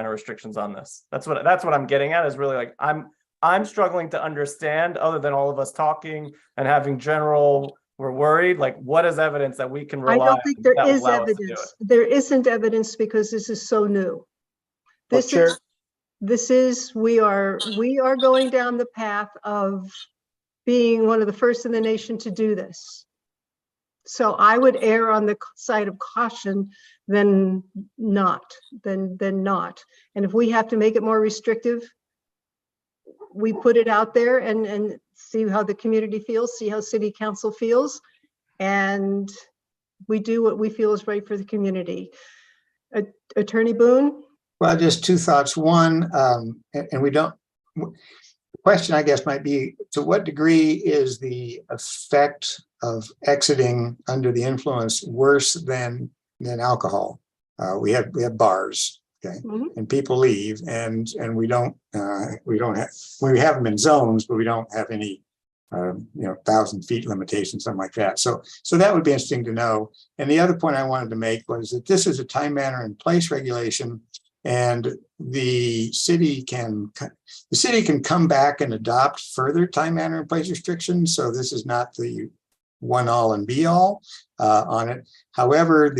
restrictions on this? That's what I'm getting at, is really like, I'm struggling to understand, other than all of us talking and having general, we're worried, like, what is evidence that we can rely on? I don't think there that will is allow us to do evidence. it? There isn't evidence because this is so new. We are going down the path of being one of the first in the nation to do this. So I would err on the side of caution than not. And if we have to make it more restrictive, we put it out there and see how the community feels, see how city council feels, and we do what we feel is right for the community. Attorney Boone? Well, just two thoughts. One, the question, I guess, might be, to what degree is the effect of exiting under the influence worse than alcohol? We have bars, okay, and people leave, and we have them in zones, but we don't have any 1,000 feet limitation, something like that. So that would be interesting to know. And the other point I wanted to make was that this is a time, manner, and place regulation, and the city can come back and adopt further time, manner, and place restrictions. So this is not the one all and be all on it. However,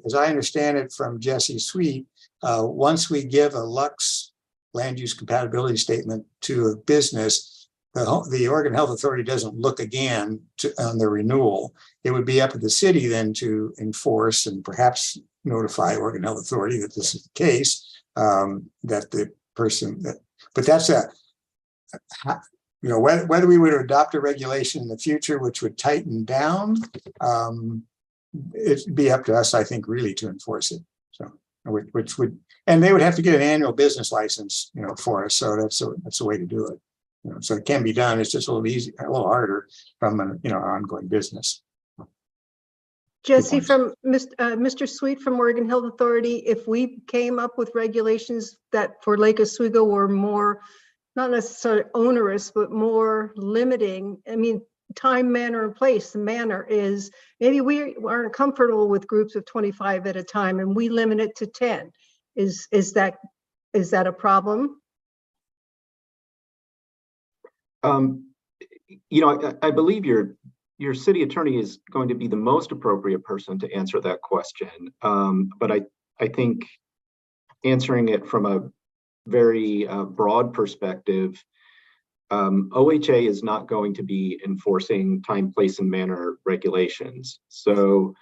as I understand it from Jesse Sweet, once we give a Lux land use compatibility statement to a business, the Oregon Health Authority doesn't look again on the renewal. It would be up to the city then to enforce and perhaps notify Oregon Health Authority that this is the case, that the person but that's whether we would adopt a regulation in the future which would tighten down, it'd be up to us, I think, really to enforce it. So, and they would have to get an annual business license, for us. So that's a way to do it. So it can be done. It's just a little harder from an ongoing business. Jesse, from Mr. Sweet from Oregon Health Authority, if we came up with regulations that for Lake Oswego were more, not necessarily onerous, but more limiting, I mean, time, manner, and place. The manner is, maybe we aren't comfortable with groups of 25 at a time and we limit it to 10. Is that a problem? I believe your city attorney is going to be the most appropriate person to answer that question. But I think answering it from a very broad perspective, OHA is not going to be enforcing time, place, and manner regulations. So,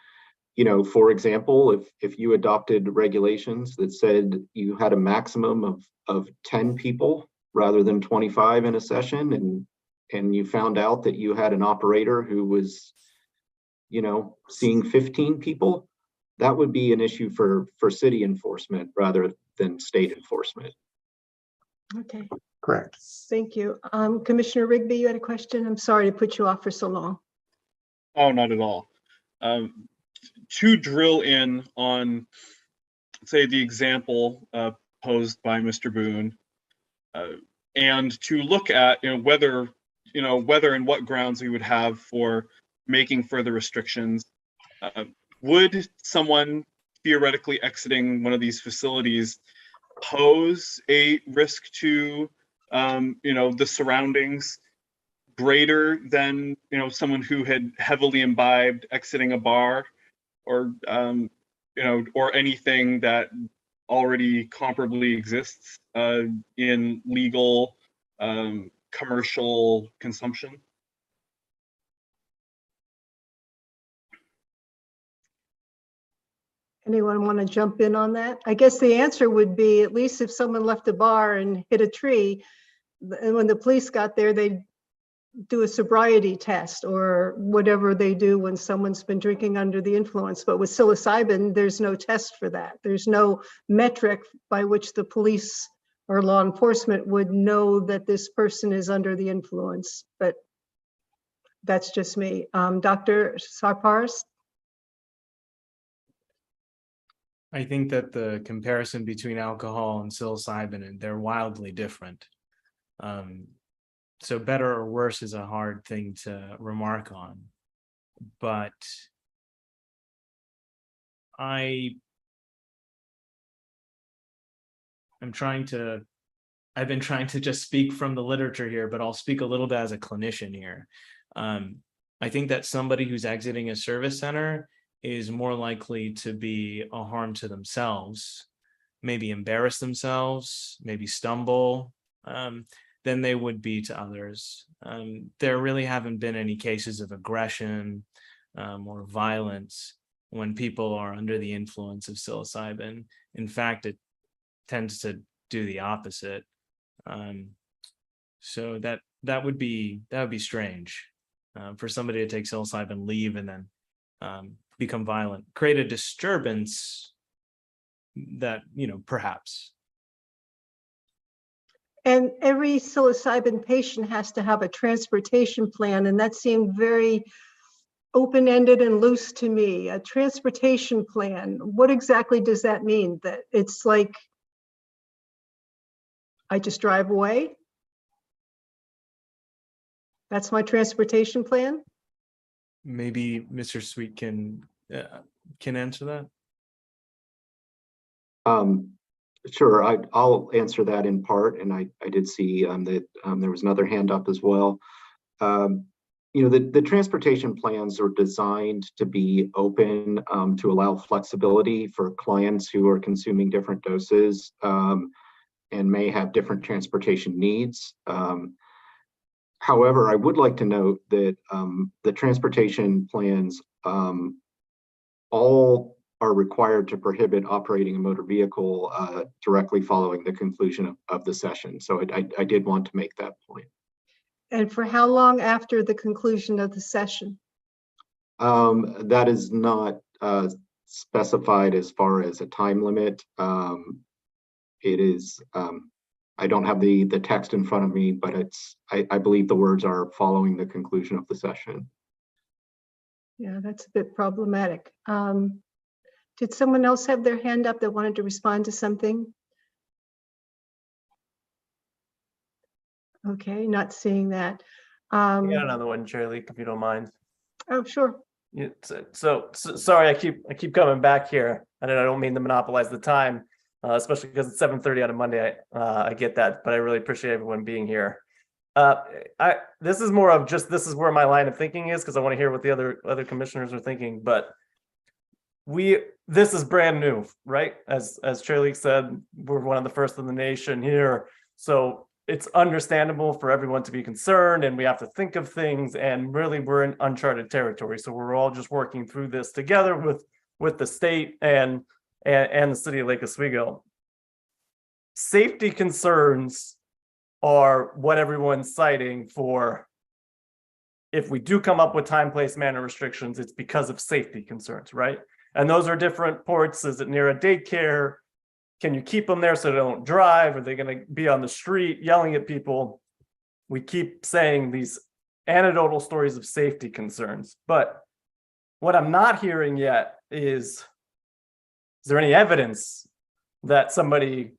for example, if you adopted regulations that said you had a maximum of 10 people rather than 25 in a session, and you found out that you had an operator who was, seeing 15 people, that would be an issue for city enforcement rather than state enforcement. Okay. Correct. Thank you. Commissioner Rigby, you had a question? I'm sorry to put you off for so long. Oh, not at all. To drill in on, say, the example posed by Mr. Boone, and to look at whether and what grounds we would have for making further restrictions. Would someone theoretically exiting one of these facilities pose a risk to the surroundings greater than someone who had heavily imbibed exiting a bar, or or anything that already comparably exists in legal commercial consumption? Anyone want to jump in on that? I guess the answer would be, at least if someone left a bar and hit a tree, and when the police got there, they'd do a sobriety test or whatever they do when someone's been drinking under the influence. But with psilocybin, there's no test for that. There's no metric by which the police or law enforcement would know that this person is under the influence. But that's just me. Dr. Sarparas? I think that the comparison between alcohol and psilocybin, and they're wildly different. So better or worse is a hard thing to remark on. But I've been trying to just speak from the literature here, but I'll speak a little bit as a clinician here. I think that somebody who's exiting a service center is more likely to be a harm to themselves, maybe embarrass themselves, maybe stumble, than they would be to others. There really haven't been any cases of aggression or violence when people are under the influence of psilocybin. In fact, it tends to do the opposite. So that would be strange for somebody to take psilocybin, leave, and then become violent, create a disturbance that, perhaps. And every psilocybin patient has to have a transportation plan, and that seemed very open-ended and loose to me. A transportation plan, what exactly does that mean? That it's like, I just drive away? That's my transportation plan? Maybe Mr. Sweet can answer that. Sure, I'll answer that in part, and I did see that there was another hand up as well. The transportation plans are designed to be open to allow flexibility for clients who are consuming different doses and may have different transportation needs. However, I would like to note that the transportation plans all are required to prohibit operating a motor vehicle directly following the conclusion of the session. So I did want to make that point. And for how long after the conclusion of the session? That is not specified as far as a time limit. It is, I don't have the text in front of me, but I believe the words are following the conclusion of the session. Yeah, that's a bit problematic. Did someone else have their hand up that wanted to respond to something? Okay, not seeing that. I got another one, Chair Leak, if you don't mind. Oh, sure. Yeah, so sorry, I keep coming back here, and I don't mean to monopolize the time, especially because it's 7:30 on a Monday. I get that, but I really appreciate everyone being here. This is more of just, this is where my line of thinking is, because I want to hear what the other commissioners are thinking. But this is brand new, right? As Chair Leak said, we're one of the first in the nation here, so it's understandable for everyone to be concerned, and we have to think of things, and really we're in uncharted territory. So we're all just working through this together with the state and the city of Lake Oswego. Safety concerns are what everyone's citing for. If we do come up with time, place, manner restrictions, it's because of safety concerns, right? And those are different ports. Is it near a daycare? Can you keep them there so they don't drive? Are they going to be on the street yelling at people? We keep saying these anecdotal stories of safety concerns. But what I'm not hearing yet is there any evidence that somebody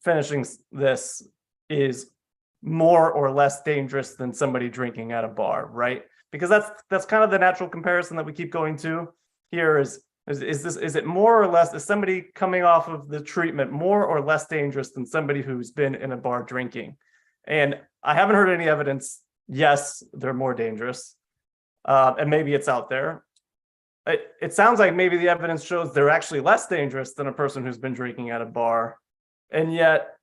finishing this is more or less dangerous than somebody drinking at a bar, right? Because that's kind of the natural comparison that we keep going to here is it more or less, is somebody coming off of the treatment more or less dangerous than somebody who's been in a bar drinking? And I haven't heard any evidence. Yes, they're more dangerous. And maybe it's out there. It sounds like maybe the evidence shows they're actually less dangerous than a person who's been drinking at a bar. And yet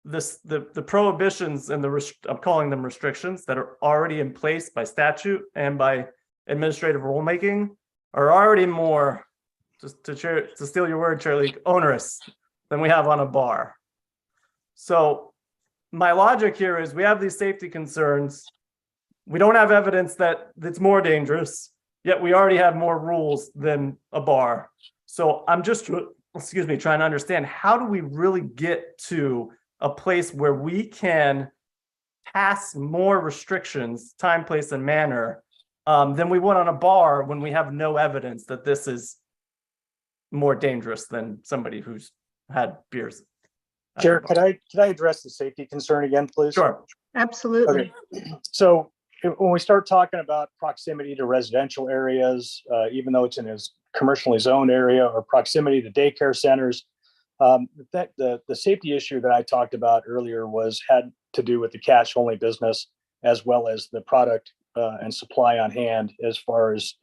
the prohibitions and I'm calling them restrictions that are already in place by statute and by administrative rulemaking are already more just to steal your word, Charlie, onerous than we have on a bar. So my logic here is we have these safety concerns. We don't have evidence that it's more dangerous, yet we already have more rules than a bar. So I'm just, trying to understand, how do we really get to a place where we can pass more restrictions, time, place, and manner than we would on a bar when we have no evidence that this is more dangerous than somebody who's had beers? Chair, could I address the safety concern again, please? Sure. Absolutely. Okay. So when we start talking about proximity to residential areas, even though it's in a commercially zoned area, or proximity to daycare centers, the safety issue that I talked about earlier had to do with the cash only business, as well as the product and supply on hand, as far as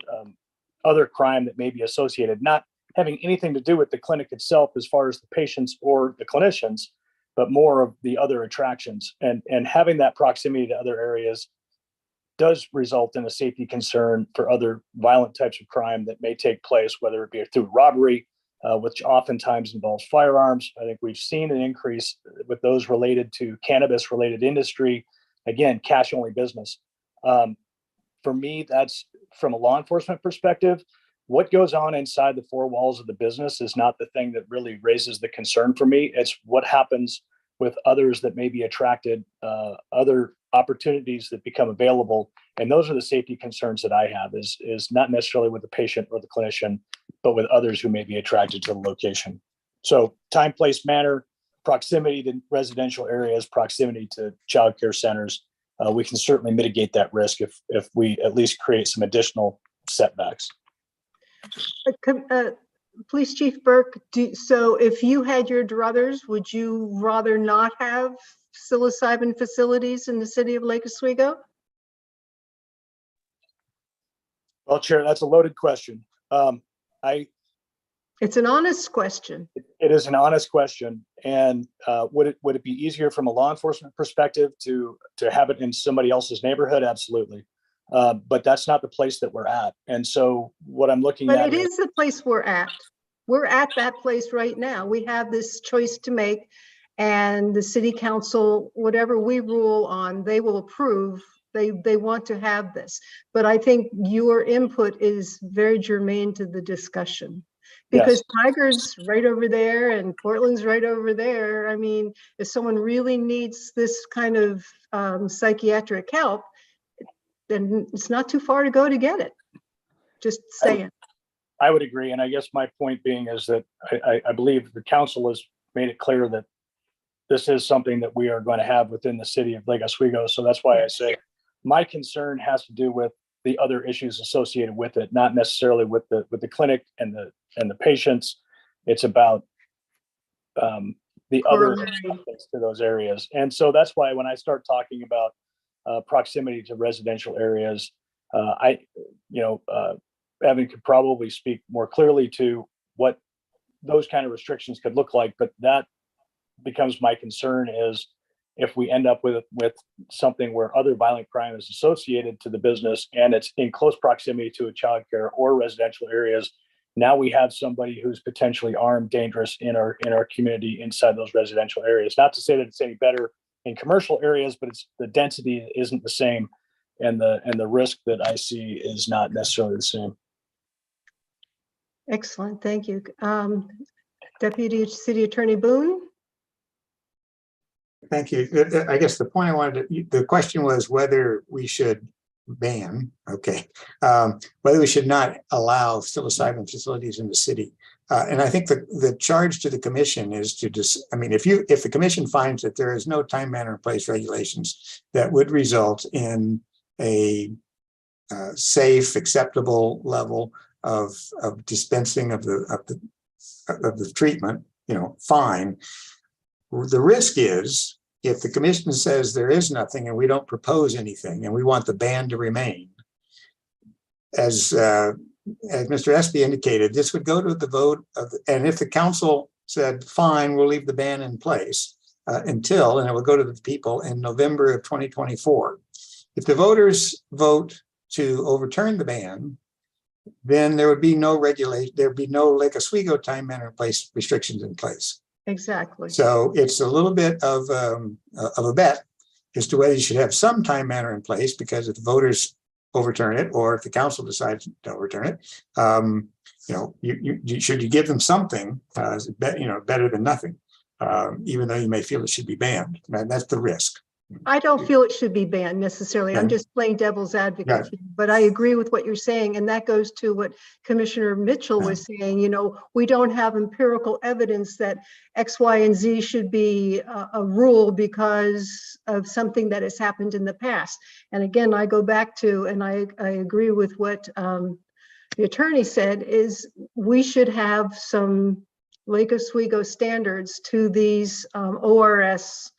other crime that may be associated, not having anything to do with the clinic itself as far as the patients or the clinicians, but more of the other attractions. And having that proximity to other areas does result in a safety concern for other violent types of crime that may take place, whether it be through robbery, which oftentimes involves firearms. I think we've seen an increase with those related to cannabis related industry. Again, cash only business. For me, that's from a law enforcement perspective. What goes on inside the four walls of the business is not the thing that really raises the concern for me. It's what happens with others that may be attracted, other opportunities that become available. And those are the safety concerns that I have, is not necessarily with the patient or the clinician, but with others who may be attracted to the location. So time, place, manner, proximity to residential areas, proximity to childcare centers. We can certainly mitigate that risk if we at least create some additional setbacks. Police Chief Burke, so if you had your druthers, would you rather not have psilocybin facilities in the city of Lake Oswego? Well, Chair, that's a loaded question. It's an honest question. It is an honest question. And would it be easier from a law enforcement perspective to have it in somebody else's neighborhood? Absolutely. But that's not the place that we're at. And so what I'm looking at. But it is the place we're at. We're at that place right now. We have this choice to make, and the city council, whatever we rule on, they will approve. They want to have this. But I think your input is very germane to the discussion. Because yes. Tiger's right over there and Portland's right over there. I mean, if someone really needs this kind of psychiatric help, then it's not too far to go to get it. Just saying. I would agree. And I guess my point being is that I believe the council has made it clear that this is something that we are going to have within the city of Lake Oswego. So that's why I say my concern has to do with the other issues associated with it, not necessarily with the clinic and the patients. It's about the other aspects to those areas. And so that's why when I start talking about proximity to residential areas, Evan could probably speak more clearly to what those kind of restrictions could look like, but that becomes my concern is if we end up with something where other violent crime is associated to the business and it's in close proximity to a childcare or residential areas, now we have somebody who's potentially armed, dangerous in our community inside those residential areas. Not to say that it's any better in commercial areas, but the density isn't the same, and the risk that I see is not necessarily the same. Excellent, thank you. Deputy City Attorney Boone. Thank you. I guess the point I wanted to, the question was whether we should ban, whether we should not allow psilocybin facilities in the city. And I think the charge to the commission is to if the commission finds that there is no time, manner, and place regulations that would result in a safe, acceptable level of dispensing of the treatment, fine. The risk is if the commission says there is nothing and we don't propose anything and we want the ban to remain, as Mr. Espy indicated, this would go to the vote and if the council said, fine, we'll leave the ban in place and it will go to the people in November of 2024. If the voters vote to overturn the ban, then there would be no regulation, there'd be no Lake Oswego time, manner, and place restrictions in place. Exactly. So it's a little bit of a bet as to whether you should have some time, manner in place, because if the voters overturn it, or if the council decides to overturn it, should you give them something, better than nothing, even though you may feel it should be banned. And that's the risk. I don't feel it should be banned necessarily. I'm Okay. just playing devil's advocate Got it. here, but I agree with what you're saying. And that goes to what Commissioner Mitchell was saying, we don't have empirical evidence that X, Y, and Z should be a rule because of something that has happened in the past. And again, I go back to, and I agree with what the attorney said, is we should have some Lake Oswego standards to these ORS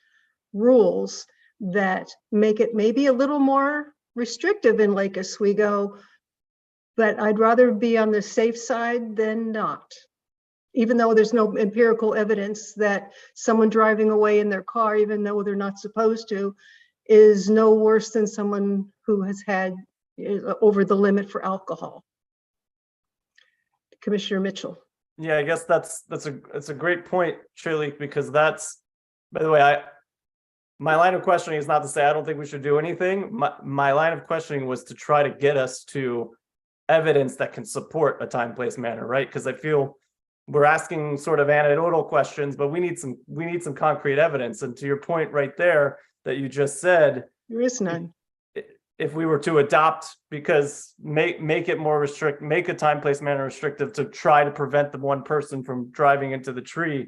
rules that make it maybe a little more restrictive in Lake Oswego, but I'd rather be on the safe side than not. Even though there's no empirical evidence that someone driving away in their car, even though they're not supposed to, is no worse than someone who has had over the limit for alcohol. Commissioner Mitchell. Yeah, I guess that's a great point, Shirley, because that's, by the way, my line of questioning is not to say I don't think we should do anything. My line of questioning was to try to get us to evidence that can support a time, place, manner, right? Because I feel we're asking sort of anecdotal questions, but we need some concrete evidence. And to your point right there that you just said, there is none. If we were to adopt, because make it more restrict, make a time, place, manner restrictive to try to prevent the one person from driving into the tree,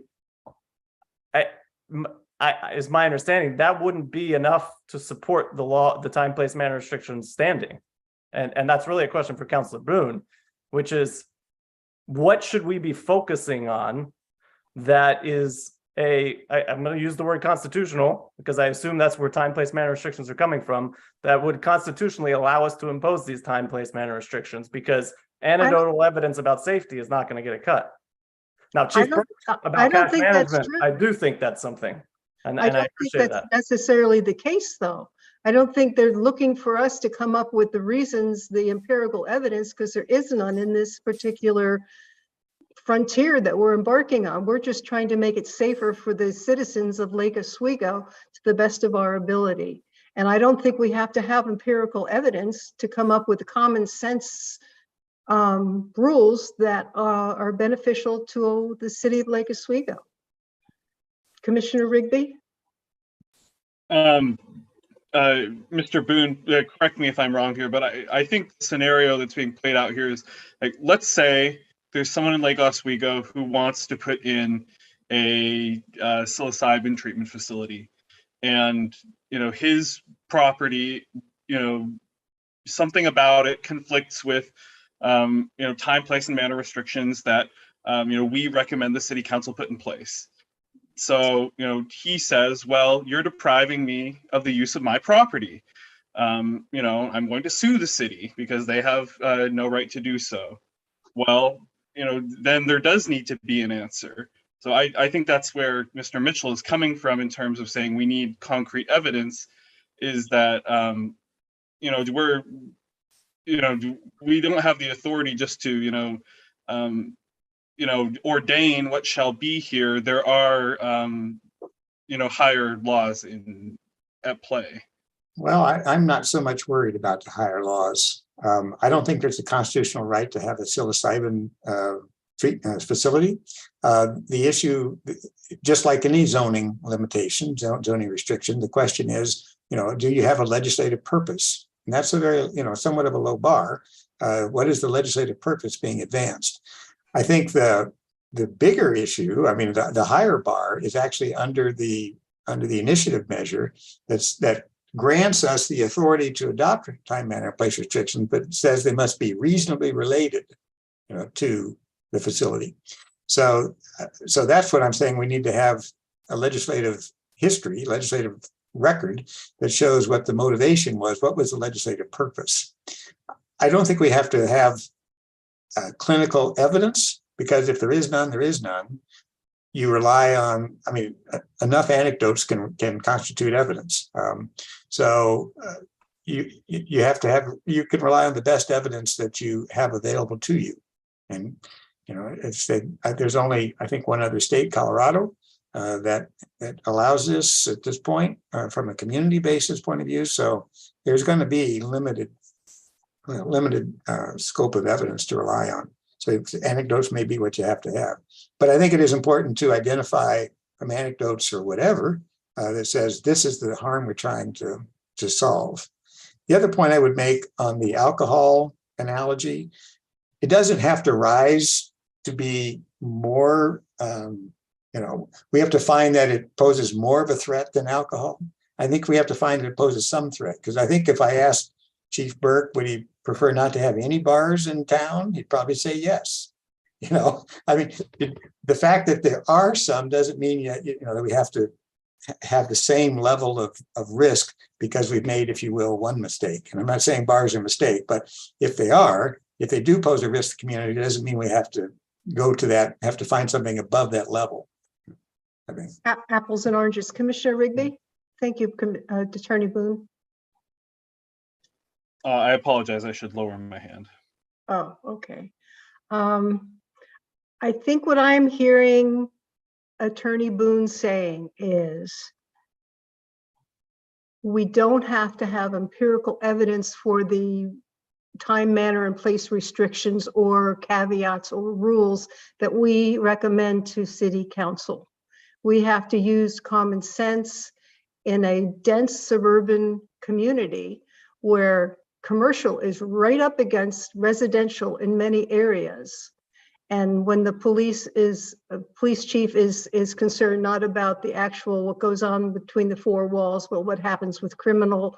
is my understanding that wouldn't be enough to support the law, the time, place, manner restrictions standing. And that's really a question for Councilor Boone, which is what should we be focusing on that is I'm going to use the word constitutional because I assume that's where time, place, manner restrictions are coming from, that would constitutionally allow us to impose these time, place, manner restrictions, because anecdotal evidence about safety is not going to get a cut. Now, Chief, about cash management, I do think that's something. And I don't think that's necessarily the case, though. I don't think they're looking for us to come up with the reasons, the empirical evidence, because there is none in this particular frontier that we're embarking on. We're just trying to make it safer for the citizens of Lake Oswego to the best of our ability. And I don't think we have to have empirical evidence to come up with common sense rules that are beneficial to the city of Lake Oswego. Commissioner Rigby? Mr. Boone, correct me if I'm wrong here, but I think the scenario that's being played out here is, like, let's say there's someone in Lake Oswego who wants to put in a psilocybin treatment facility, and his property, something about it conflicts with time, place, and manner restrictions that we recommend the city council put in place. So he says, well, you're depriving me of the use of my property. I'm going to sue the city because they have no right to do so. Well, then there does need to be an answer. So I think that's where Mr. Mitchell is coming from in terms of saying we need concrete evidence, is that, we don't have the authority just to, ordain what shall be here. There are, higher laws at play. Well, I'm not so much worried about the higher laws. I don't think there's a constitutional right to have a psilocybin treatment facility. The issue, just like any zoning limitation, zoning restriction, the question is, do you have a legislative purpose? And that's a very, somewhat of a low bar. What is the legislative purpose being advanced? I think the bigger issue, the higher bar is actually under the initiative measure that grants us the authority to adopt time, manner, and place restrictions, but says they must be reasonably related, to the facility. So that's what I'm saying. We need to have a legislative history, legislative record that shows what the motivation was. What was the legislative purpose? I don't think we have to have clinical evidence, because if there is none, there is none. You rely on, enough anecdotes can constitute evidence. you have to have, you can rely on the best evidence that you have available to you. And, you know, there's only, I think, one other state, Colorado, that allows this at this point from a community basis point of view. So there's going to be limited scope of evidence to rely on. So anecdotes may be what you have to have. But I think it is important to identify from anecdotes or whatever that says this is the harm we're trying to solve. The other point I would make on the alcohol analogy, it doesn't have to rise to be more, you know, we have to find that it poses more of a threat than alcohol. I think we have to find that it poses some threat, because I think if I asked Chief Burke, would he prefer not to have any bars in town? He'd probably say yes. You know, I mean, the fact that there are some doesn't mean that we have to have the same level of risk because we've made, if you will, one mistake. And I'm not saying bars are a mistake, but if they do pose a risk to the community, it doesn't mean we have to go to that, have to find something above that level. I mean, apples and oranges. Commissioner Rigby? Thank you, Attorney Boone. I apologize. I should lower my hand. Oh, okay. I think what I'm hearing Attorney Boone saying is we don't have to have empirical evidence for the time, manner, and place restrictions or caveats or rules that we recommend to City Council. We have to use common sense in a dense suburban community where commercial is right up against residential in many areas. And when the police chief is concerned not about the actual what goes on between the four walls, but what happens with criminal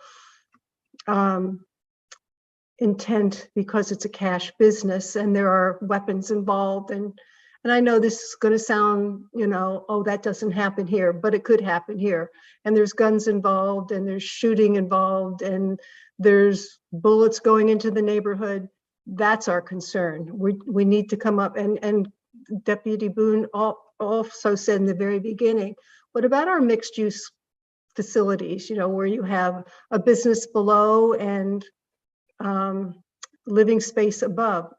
intent, because it's a cash business and there are weapons involved. And I know this is going to sound, oh, that doesn't happen here, but it could happen here. And there's guns involved and there's shooting involved and there's bullets going into the neighborhood. That's our concern. We need to come up, and Deputy Boone also said in the very beginning, what about our mixed use facilities, where you have a business below and living space above?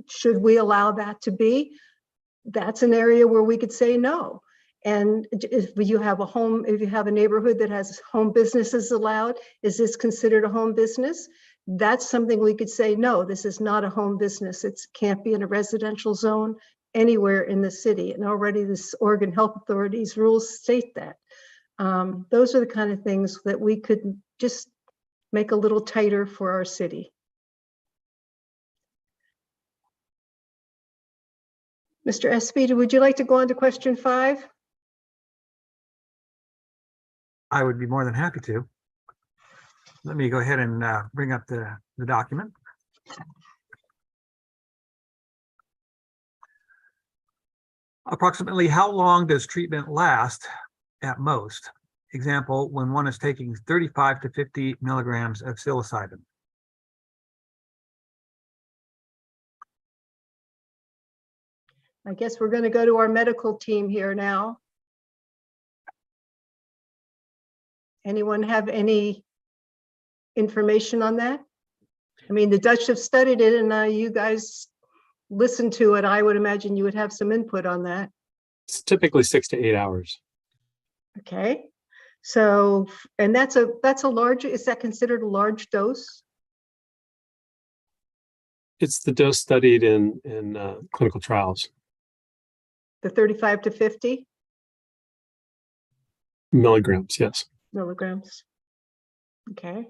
Should we allow that to be? That's an area where we could say no. And if you have a neighborhood that has home businesses allowed, is this considered a home business? That's something we could say, no, this is not a home business. It can't be in a residential zone anywhere in the city. And already this Oregon Health Authority's rules state that. Those are the kind of things that we could just make a little tighter for our city. Mr. Espy, would you like to go on to question 5? I would be more than happy to. Let me go ahead and bring up the document. Approximately how long does treatment last at most? Example, when one is taking 35 to 50 milligrams of psilocybin. I guess we're going to go to our medical team here now. Anyone have any information on that? I mean, the Dutch have studied it and you guys listened to it. I would imagine you would have some input on that. It's typically 6 to 8 hours. Okay. So, and that's a large, is that considered a large dose? It's the dose studied in clinical trials. The 35 to 50? Milligrams, yes. Milligrams. Okay.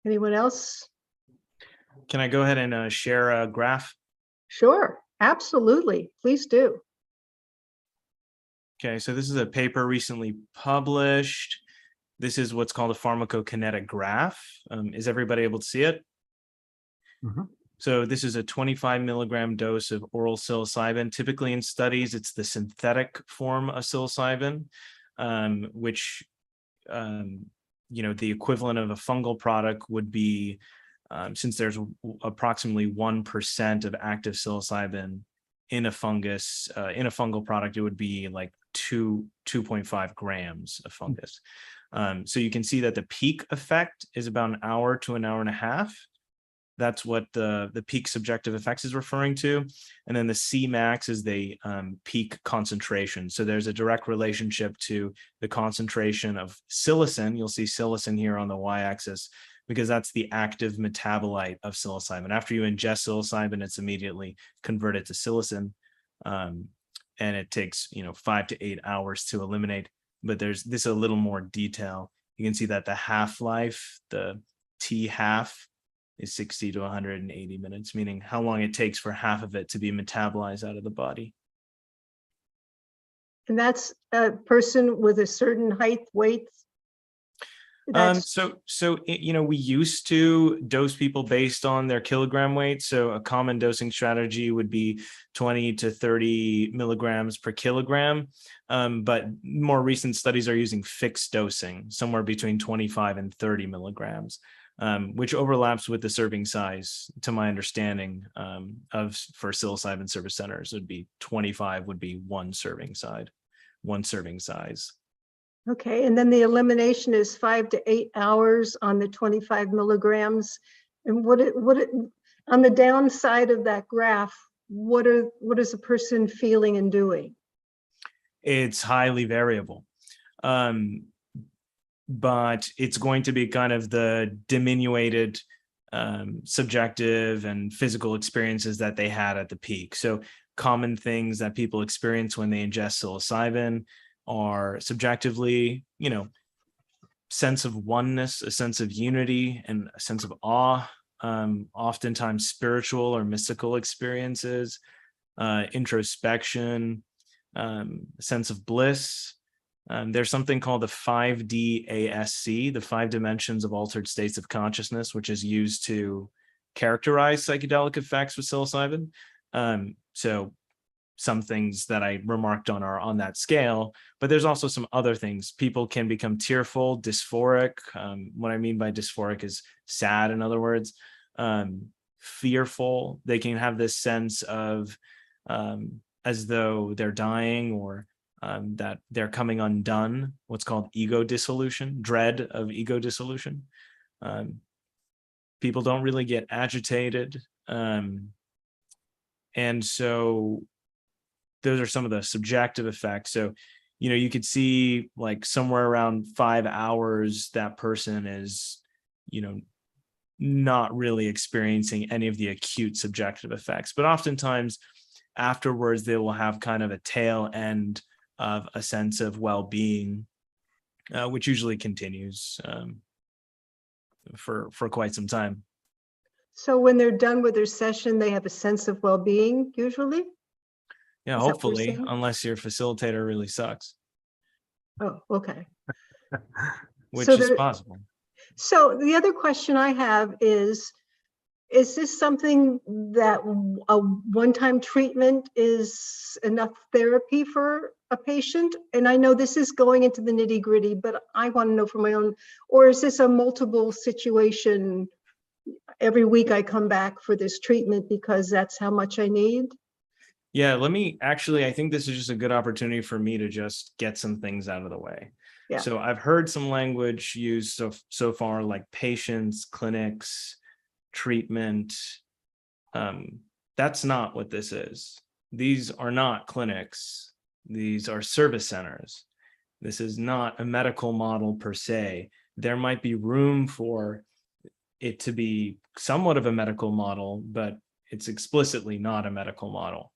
Anyone else? Can I go ahead and share a graph? Sure, absolutely. Please do. Okay, so this is a paper recently published. This is what's called a pharmacokinetic graph. Is everybody able to see it? Mm-hmm. So this is a 25 milligram dose of oral psilocybin. Typically in studies, it's the synthetic form of psilocybin, which, the equivalent of a fungal product would be, since there's approximately 1% of active psilocybin in a fungus, in a fungal product, it would be like 2.5 grams of fungus. So you can see that the peak effect is about an hour to an hour and a half. That's what the peak subjective effects is referring to. And then the Cmax is the peak concentration. So there's a direct relationship to the concentration of psilocin. You'll see psilocin here on the y-axis because that's the active metabolite of psilocybin. After you ingest psilocybin, it's immediately converted to psilocin. And it takes 5 to 8 hours to eliminate. But there's this a little more detail. You can see that the half-life, the T half, is 60 to 180 minutes, meaning how long it takes for half of it to be metabolized out of the body. And that's a person with a certain height, weight? We used to dose people based on their kilogram weight. So a common dosing strategy would be 20 to 30 milligrams per kilogram. But more recent studies are using fixed dosing, somewhere between 25 and 30 milligrams. Which overlaps with the serving size, to my understanding, for psilocybin service centers would be 25 would be one serving size. Okay, and then the elimination is 5 to 8 hours on the 25 milligrams. And on the downside of that graph, what is a person feeling and doing? It's highly variable. But it's going to be kind of the diminuted subjective and physical experiences that they had at the peak. So common things that people experience when they ingest psilocybin are subjectively, sense of oneness, a sense of unity, and a sense of awe, oftentimes spiritual or mystical experiences, introspection, a sense of bliss. There's something called the 5D-ASC, the 5 dimensions of altered states of consciousness, which is used to characterize psychedelic effects with psilocybin. So some things that I remarked on are on that scale, but there's also some other things. People can become tearful, dysphoric. What I mean by dysphoric is sad, in other words, fearful. They can have this sense of as though they're dying or that they're coming undone, what's called ego dissolution, dread of ego dissolution. People don't really get agitated. And so those are some of the subjective effects. So, you could see like somewhere around 5 hours, that person is, not really experiencing any of the acute subjective effects. But oftentimes afterwards, they will have kind of a tail end of a sense of well-being, which usually continues for quite some time. So when they're done with their session, they have a sense of well-being usually? Yeah, Is that what you're hopefully, saying? unless your facilitator really sucks, Oh, okay. which So is possible. So the other question I have is this something that a one-time treatment is enough therapy for a patient? And I know this is going into the nitty-gritty, but I want to know from my own, or is this a multiple situation? Every week I come back for this treatment because that's how much I need? Yeah, I think this is just a good opportunity for me to just get some things out of the way. Yeah. So I've heard some language used so far, like patients, clinics, treatment. That's not what this is. These are not clinics. These are service centers. This is not a medical model per se. There might be room for it to be somewhat of a medical model, but it's explicitly not a medical model.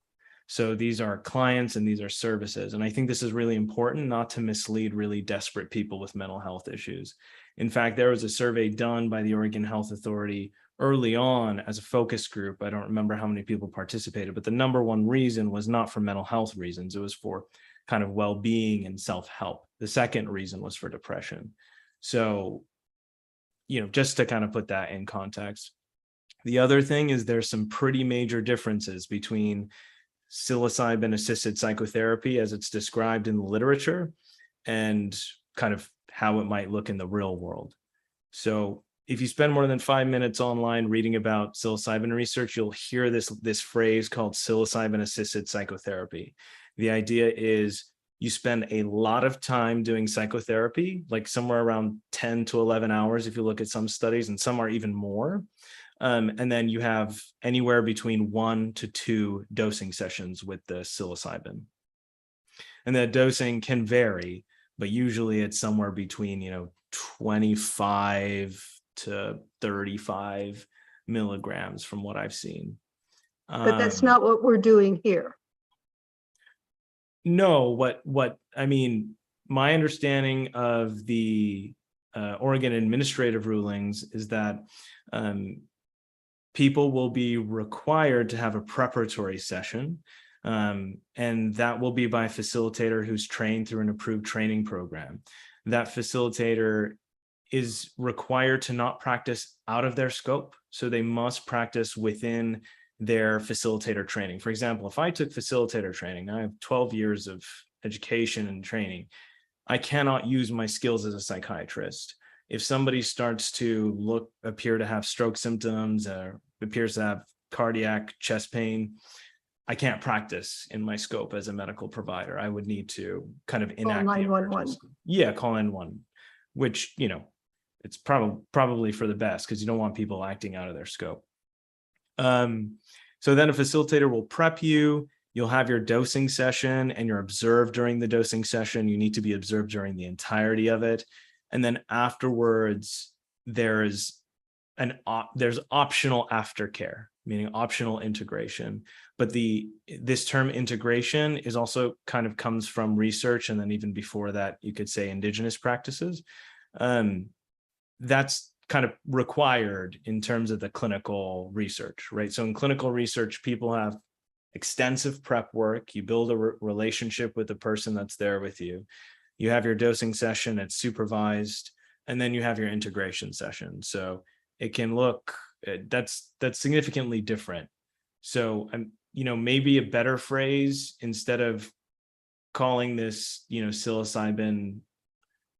So these are clients and these are services. And I think this is really important not to mislead really desperate people with mental health issues. In fact, there was a survey done by the Oregon Health Authority early on as a focus group. I don't remember how many people participated, but the number one reason was not for mental health reasons. It was for kind of well-being and self-help. The second reason was for depression. So, just to kind of put that in context. The other thing is there's some pretty major differences between psilocybin-assisted psychotherapy as it's described in the literature and kind of how it might look in the real world. So if you spend more than 5 minutes online reading about psilocybin research, you'll hear this phrase called psilocybin-assisted psychotherapy. The idea is you spend a lot of time doing psychotherapy, like somewhere around 10 to 11 hours if you look at some studies, and some are even more. And then you have anywhere between 1 to 2 dosing sessions with the psilocybin. And that dosing can vary, but usually it's somewhere between 25 to 35 milligrams from what I've seen. But that's not what we're doing here. No, what I mean, my understanding of the Oregon administrative rulings is that people will be required to have a preparatory session, and that will be by a facilitator who's trained through an approved training program. That facilitator is required to not practice out of their scope, so they must practice within their facilitator training. For example, if I took facilitator training, I have 12 years of education and training, I cannot use my skills as a psychiatrist. If somebody starts to appear to have stroke symptoms or appears to have cardiac chest pain, I can't practice in my scope as a medical provider. I would need to kind of enact the 911. emergency. Yeah, call in one, which, it's probably for the best, because you don't want people acting out of their scope. So then a facilitator will prep you. You'll have your dosing session, and you're observed during the dosing session. You need to be observed during the entirety of it. And then afterwards, there's optional aftercare, meaning optional integration. But this term integration is also kind of comes from research, and then even before that, you could say indigenous practices. That's kind of required in terms of the clinical research, right? So in clinical research, people have extensive prep work. You build a relationship with the person that's there with you. You have your dosing session, it's supervised, and then you have your integration session. So it can look, that's significantly different. So, maybe a better phrase, instead of calling this, psilocybin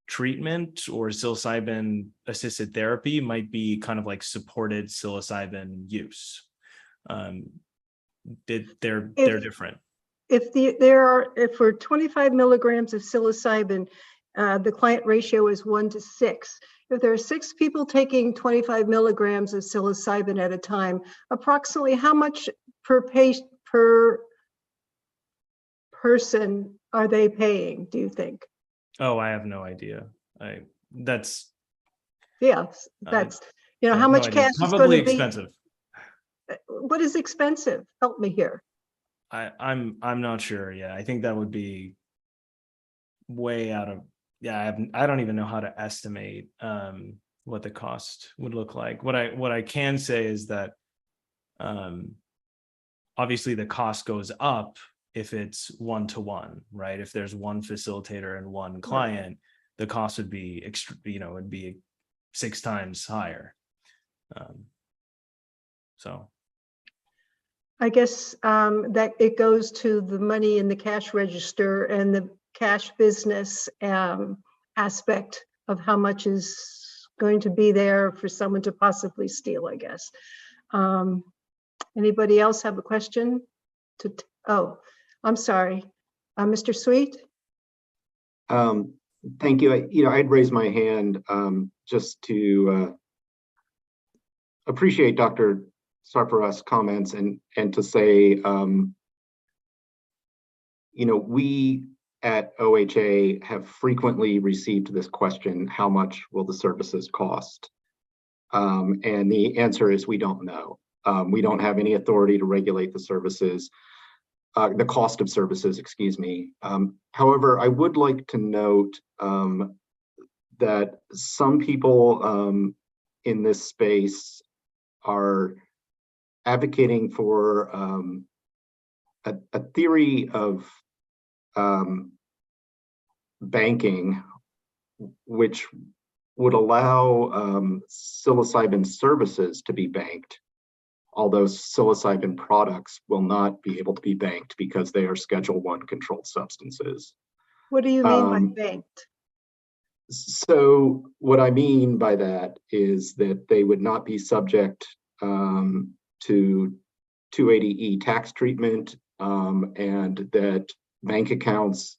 treatment or psilocybin assisted therapy, might be kind of like supported psilocybin use. They're different. If for 25 milligrams of psilocybin, the client ratio is 1 to 6. If there are 6 people taking 25 milligrams of psilocybin at a time, approximately how much per person are they paying, do you think? Oh, I have no idea. How much cash is going probably to be expensive. What is expensive? Help me here. I'm not sure. Yeah, I think that would be way out of. Yeah, I don't even know how to estimate what the cost would look like. What I can say is that obviously the cost goes up if it's 1-to-1, right? If there's one facilitator and one client, the cost would be would be 6 times higher. So I guess that it goes to the money in the cash register and the cash business aspect of how much is going to be there for someone to possibly steal, I guess. Anybody else have a question? Oh, I'm sorry. Mr. Sweet? Thank you. I'd raise my hand just to appreciate Dr. Sarparas' comments and to say, we at OHA have frequently received this question: how much will the services cost? And the answer is we don't know. We don't have any authority to regulate the services, the cost of services, excuse me. However, I would like to note that some people in this space are advocating for a theory of banking, which would allow psilocybin services to be banked, although psilocybin products will not be able to be banked because they are Schedule I controlled substances. What do you mean by banked? So what I mean by that is that they would not be subject to 280E tax treatment, and that bank accounts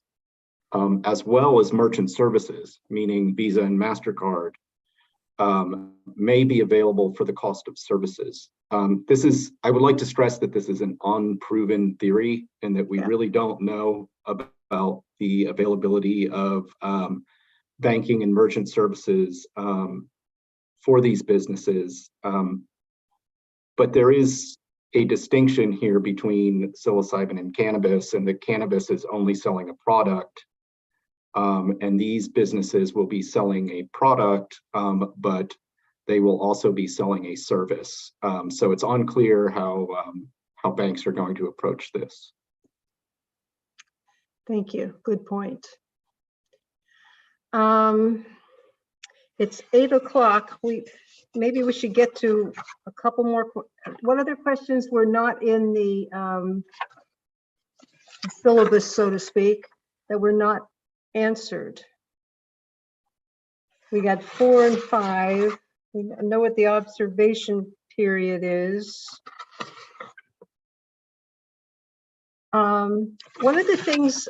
as well as merchant services, meaning Visa and MasterCard, may be available for the cost of services. I would like to stress that this is an unproven theory and that we really don't know about the availability of banking and merchant services for these businesses. But there is a distinction here between psilocybin and cannabis, and that cannabis is only selling a product. And these businesses will be selling a product, but they will also be selling a service. So it's unclear how banks are going to approach this. Thank you. Good point. It's 8 o'clock. Maybe we should get to a couple more. What other questions were not in the syllabus, so to speak, that were not answered? We got 4 and 5. We know what the observation period is. One of the things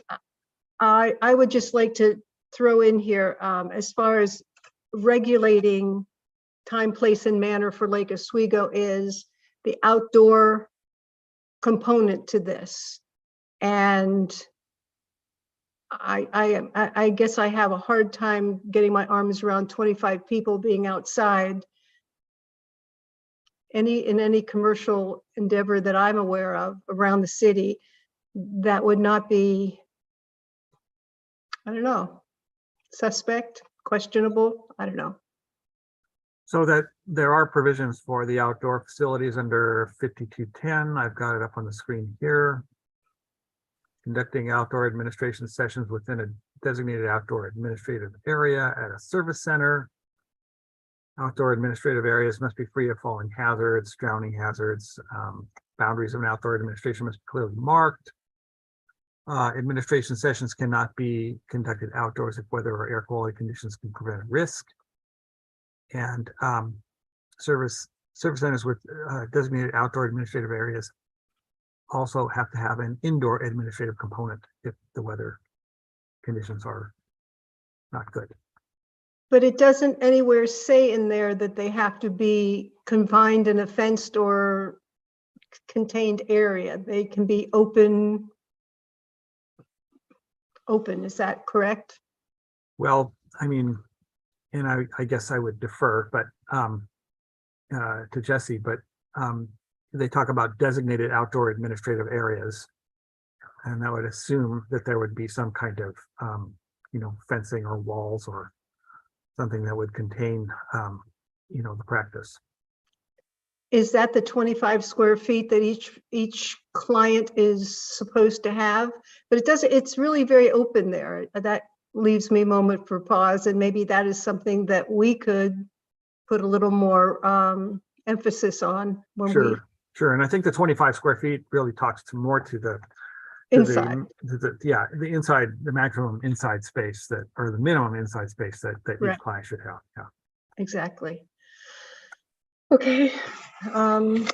I would just like to throw in here, as far as regulating time, place, and manner for Lake Oswego, is the outdoor component to this. And I guess I have a hard time getting my arms around 25 people being outside. In any commercial endeavor that I'm aware of around the city, that would not be, I don't know, suspect, questionable, I don't know. So that there are provisions for the outdoor facilities under 5210. I've got it up on the screen here. Conducting outdoor administration sessions within a designated outdoor administrative area at a service center. Outdoor administrative areas must be free of falling hazards, drowning hazards. Boundaries of an outdoor administration must be clearly marked. Administration sessions cannot be conducted outdoors if weather or air quality conditions can prevent risk. And service centers with designated outdoor administrative areas also have to have an indoor administrative component if the weather conditions are not good. But it doesn't anywhere say in there that they have to be confined in a fenced or contained area. They can be open, is that correct? Well, I mean, and I guess I would defer, but to Jesse, but they talk about designated outdoor administrative areas. And that would assume that there would be some kind of, fencing or walls or something that would contain, the practice. Is that the 25 square feet that each client is supposed to have? But it's really very open there. That leaves me a moment for pause, and maybe that is something that we could put a little more emphasis on when Sure. And I think the 25 square feet really talks more to the inside. The inside, the maximum inside space or the minimum inside space that each client should have. Yeah. Exactly. Okay. So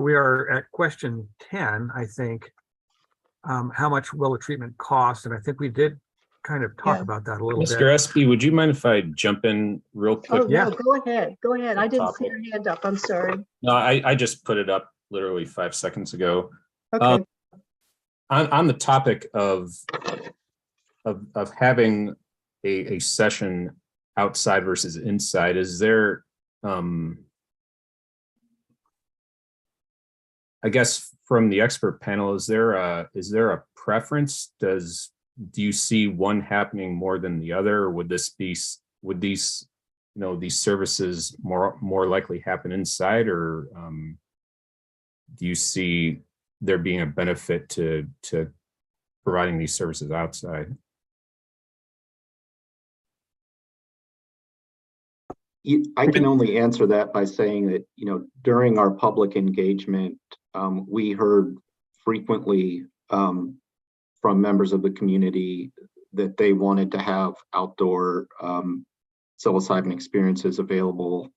we are at question 10, I think. How much will a treatment cost? And I think we did kind of talk about that a little bit. Mr. Espy, would you mind if I jump in real quick? Oh, no, go ahead. Go ahead. I didn't see your hand up. I'm sorry. No, I just put it up literally 5 seconds ago. Okay. On the topic of having a session outside versus inside, is there, I guess from the expert panel, is there a preference? Do you see one happening more than the other? Or would these services more likely happen inside, or do you see there being a benefit to providing these services outside? I can only answer that by saying that, during our public engagement, we heard frequently from members of the community that they wanted to have outdoor psilocybin experiences available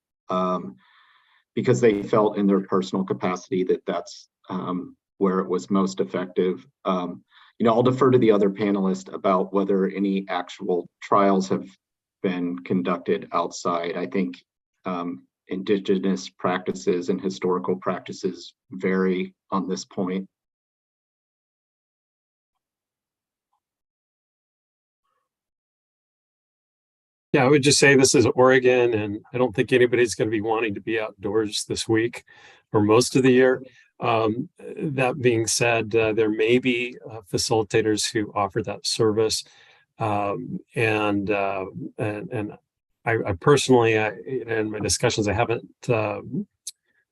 because they felt in their personal capacity that that's where it was most effective. I'll defer to the other panelists about whether any actual trials have been conducted outside. I think indigenous practices and historical practices vary on this point. Yeah, I would just say this is Oregon, and I don't think anybody's going to be wanting to be outdoors this week or most of the year. That being said, there may be facilitators who offer that service, and I personally, in my discussions, I haven't. I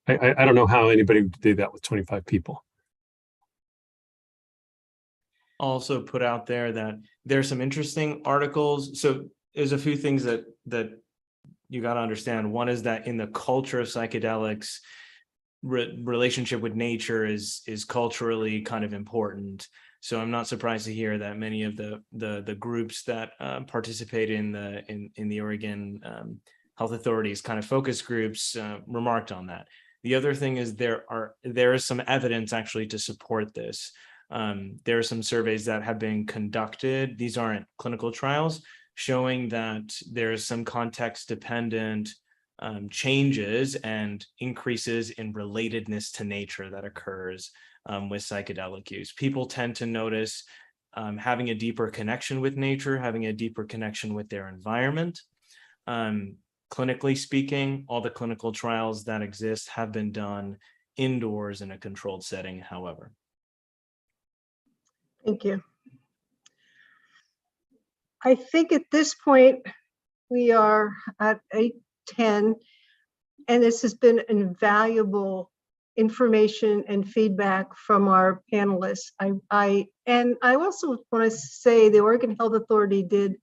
don't know how anybody would do that with 25 people. Also put out there that there's some interesting articles. So there's a few things that you got to understand. One is that in the culture of psychedelics, relationship with nature is culturally kind of important. So I'm not surprised to hear that many of the groups that participate in the Oregon Health Authority's kind of focus groups remarked on that. The other thing is there is some evidence actually to support this. There are some surveys that have been conducted. These aren't clinical trials, showing that there's some context-dependent changes and increases in relatedness to nature that occurs with psychedelic use. People tend to notice having a deeper connection with nature, having a deeper connection with their environment. Clinically speaking, all the clinical trials that exist have been done indoors in a controlled setting, however. Thank you. I think at this point, we are at 8:10, and this has been invaluable information and feedback from our panelists. I also want to say the Oregon Health Authority did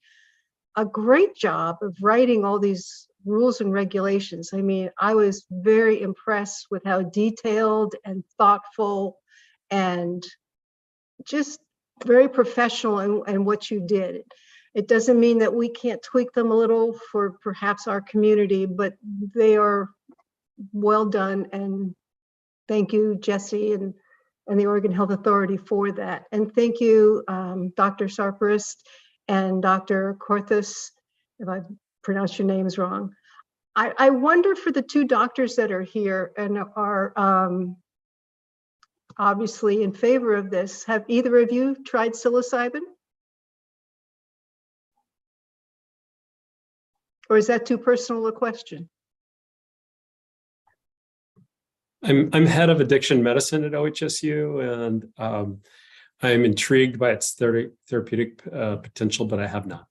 a great job of writing all these rules and regulations. I mean, I was very impressed with how detailed and thoughtful and just very professional in what you did. It doesn't mean that we can't tweak them a little for perhaps our community, but they are well done. And thank you, Jesse, and the Oregon Health Authority for that. And thank you, Dr. Sarparist and Dr. Korthus, if I pronounced your names wrong. I wonder for the two doctors that are here and are obviously in favor of this, have either of you tried psilocybin? Or is that too personal a question? I'm head of addiction medicine at OHSU, and I'm intrigued by its therapeutic potential, but I have not.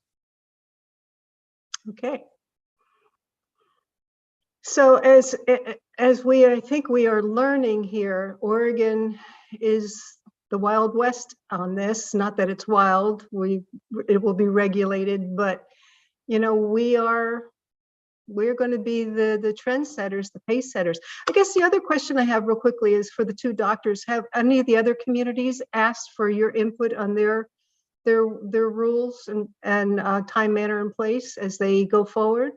Okay. So as I think we are learning here, Oregon is the Wild West on this. Not that it's wild, it will be regulated, but we're going to be the trendsetters, the pace setters. I guess the other question I have real quickly is for the two doctors, have any of the other communities asked for your input on their rules and time, manner, and place as they go forward?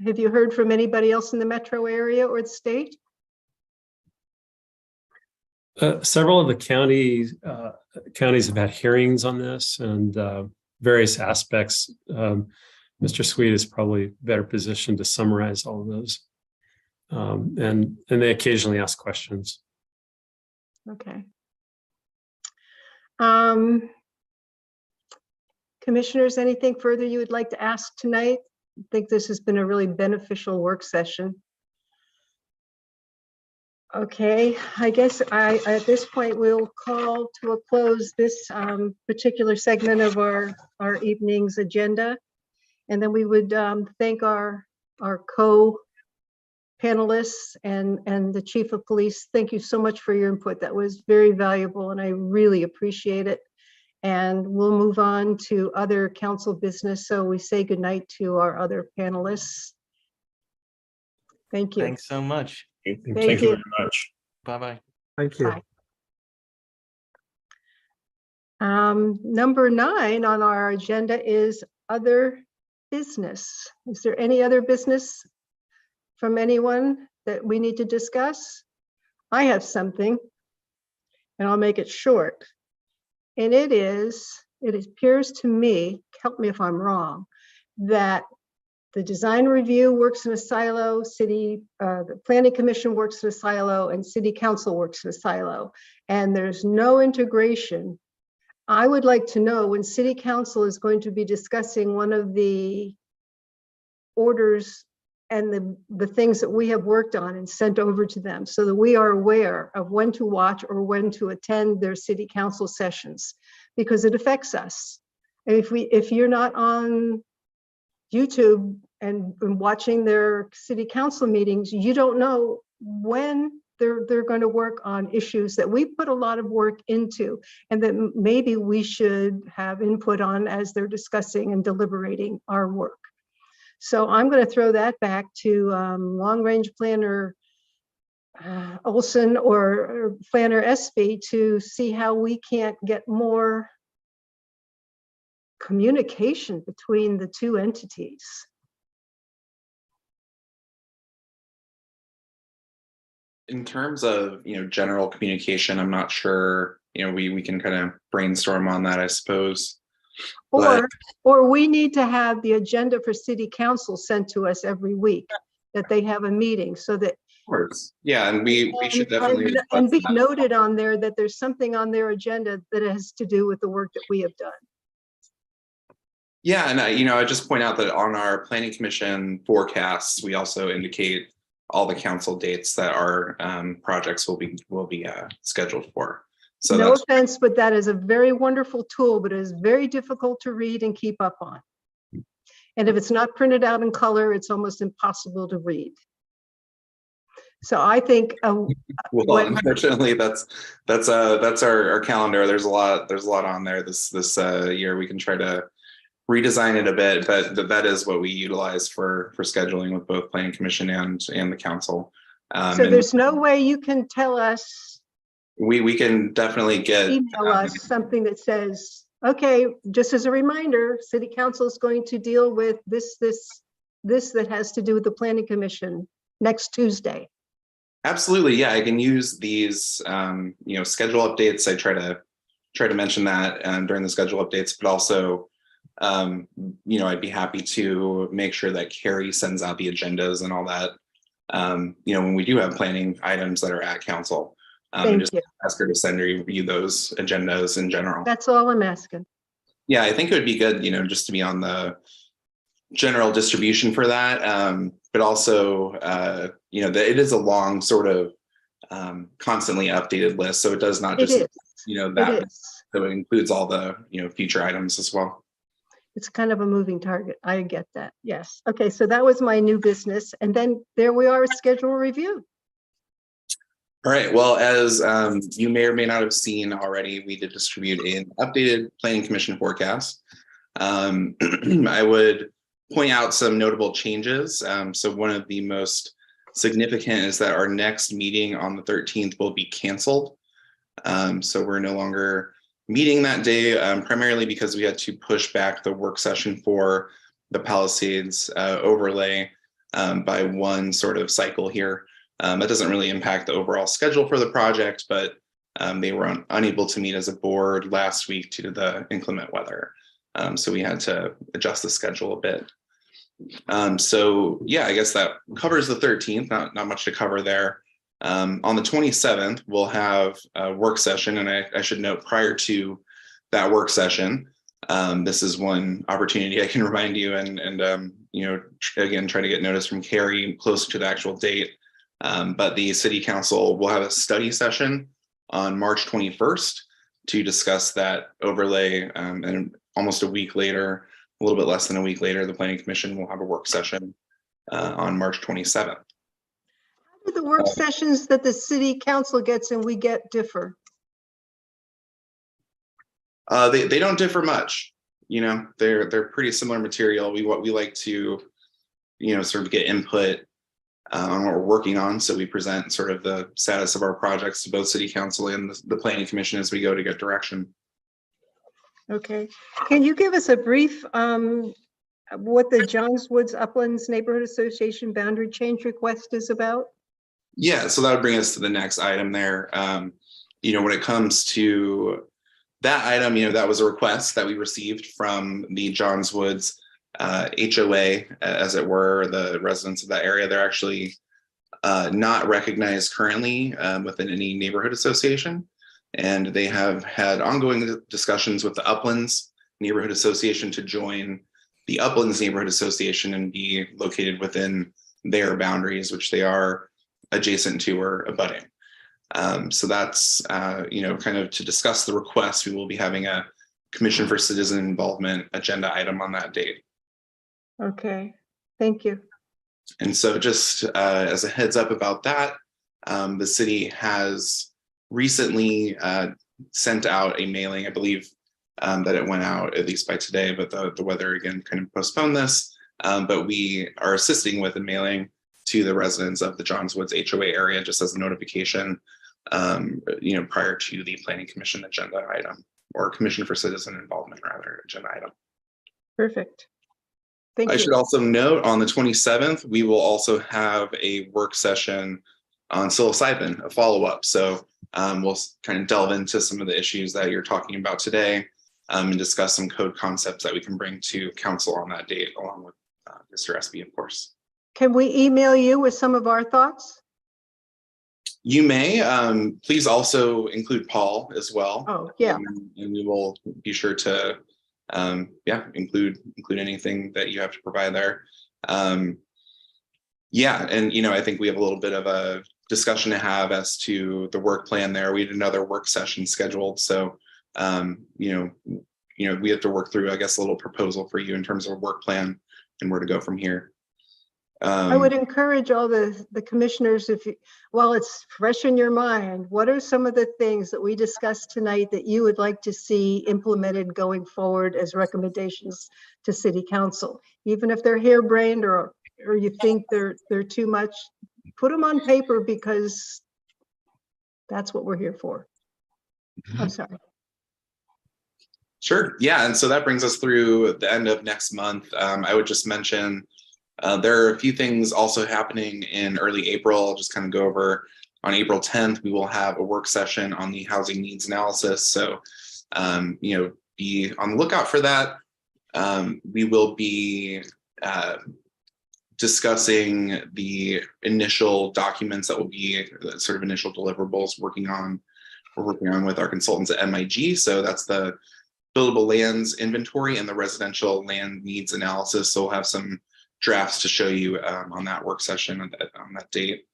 Have you heard from anybody else in the metro area or the state? Several of the counties have had hearings on this and various aspects. Mr. Sweet is probably better positioned to summarize all of those. And they occasionally ask questions. Okay. Commissioners, anything further you would like to ask tonight? I think this has been a really beneficial work session. Okay, I guess at this point we'll call to a close this particular segment of our evening's agenda. And then we would thank our co-panelists and the Chief of Police. Thank you so much for your input. That was very valuable and I really appreciate it. And we'll move on to other council business. So we say goodnight to our other panelists. Thank you. Thanks so much. Thank you very much. Bye-bye. Thank you. Bye. Number 9 on our agenda is other business. Is there any other business from anyone that we need to discuss? I have something. and I'll make it short. And it appears to me, help me if I'm wrong, that the design review works in a silo, the planning commission works in a silo, and city council works in a silo, and there's no integration. I would like to know when city council is going to be discussing one of the orders and the things that we have worked on and sent over to them, so that we are aware of when to watch or when to attend their city council sessions, because it affects us. And if you're not on YouTube and watching their city council meetings, you don't know when they're going to work on issues that we put a lot of work into, and that maybe we should have input on as they're discussing and deliberating our work. So I'm going to throw that back to long range planner Olson or planner Espy to see how we can't get more communication between the two entities. In terms of, general communication, I'm not sure, we can kind of brainstorm on that, I suppose. Or we need to have the agenda for city council sent to us every week, that they have a meeting, so that. Of course. Yeah, and we should definitely. And be noted on there that there's something on their agenda that has to do with the work that we have done. Yeah, and I just point out that on our planning commission forecasts, we also indicate all the council dates that our projects will be scheduled for. So no offense, but that is a very wonderful tool, but it is very difficult to read and keep up on. And if it's not printed out in color, it's almost impossible to read. So I think unfortunately that's our calendar. There's a lot on there this year. We can try to redesign it a bit, but that is what we utilize for scheduling with both planning commission and the council. So there's no way you can tell us. We can definitely email us something that says, okay, just as a reminder, city council is going to deal with this that has to do with the planning commission next Tuesday. Absolutely, yeah. I can use these, schedule updates. I try to mention that during the schedule updates, but also, I'd be happy to make sure that Carrie sends out the agendas and all that. When we do have planning items that are at council. Just ask her to send you those agendas in general. That's all I'm asking. Yeah, I think it would be good, just to be on the general distribution for that. But also, it is a long sort of constantly updated list. So it does not just, so it includes all the, future items as well. It's kind of a moving target. I get that. Yes. Okay. So that was my new business. And then there we are, schedule review. All right. Well, as you may or may not have seen already, we did distribute an updated planning commission forecast. I would point out some notable changes. So one of the most significant is that our next meeting on the 13th will be canceled. So we're no longer meeting that day, primarily because we had to push back the work session for the Palisades overlay by one sort of cycle here. That doesn't really impact the overall schedule for the project, but they were unable to meet as a board last week due to the inclement weather. So we had to adjust the schedule a bit. So yeah, I guess that covers the 13th, not much to cover there. On the 27th, we'll have a work session, and I should note prior to that work session, this is one opportunity I can remind you and again, try to get notice from Carrie closer to the actual date. But the city council will have a study session on March 21st to discuss that overlay. And almost a week later, a little bit less than a week later, the planning commission will have a work session on March 27th. How do the work sessions that the city council gets and we get differ? They don't differ much. They're pretty similar material. We like to, sort of get input on what we're working on. So we present sort of the status of our projects to both city council and the planning commission as we go to get direction. Okay. Can you give us a brief what the Johns Woods Uplands Neighborhood Association boundary change request is about? Yeah, so that would bring us to the next item there. when it comes to that item, that was a request that we received from the Johns Woods HOA, as it were, the residents of that area. They're actually not recognized currently within any neighborhood association. And they have had ongoing discussions with the Uplands Neighborhood Association to join the Uplands Neighborhood Association and be located within their boundaries, which they are adjacent to or abutting. So that's, kind of to discuss the request. We will be having a Commission for Citizen Involvement agenda item on that date. Okay, thank you. And so just as a heads up about that, the city has recently sent out a mailing. I believe that it went out at least by today, but the weather again kind of postponed this. But we are assisting with a mailing to the residents of the Johns Woods HOA area, just as a notification, prior to the Planning Commission agenda item, or Commission for Citizen Involvement rather, agenda item. Perfect. Thank I you. should also note on the 27th, we will also have a work session on psilocybin, a follow-up. So we'll kind of delve into some of the issues that you're talking about today, and discuss some code concepts that we can bring to council on that date, along with Mr. Espy, of course. Can we email you with some of our thoughts? You may. Please also include Paul as well. Oh, yeah. And we will be sure to include anything that you have to provide there. And I think we have a little bit of a discussion to have as to the work plan there. We had another work session scheduled, so we have to work through, I guess, a little proposal for you in terms of a work plan and where to go from here. I would encourage all the commissioners, while it's fresh in your mind, what are some of the things that we discussed tonight that you would like to see implemented going forward as recommendations to City Council? Even if they're harebrained or you think they're too much, put them on paper, because that's what we're here for. I'm sorry. Sure. Yeah. And so that brings us through the end of next month. I would just mention there are a few things also happening in early April. I'll just kind of go over. On April 10th, we will have a work session on the housing needs analysis. So, be on the lookout for that. We will be discussing the initial documents that will be the sort of initial deliverables we're working on with our consultants at MIG. So that's the buildable lands inventory and the residential land needs analysis. So we'll have some drafts to show you on that work session on that date.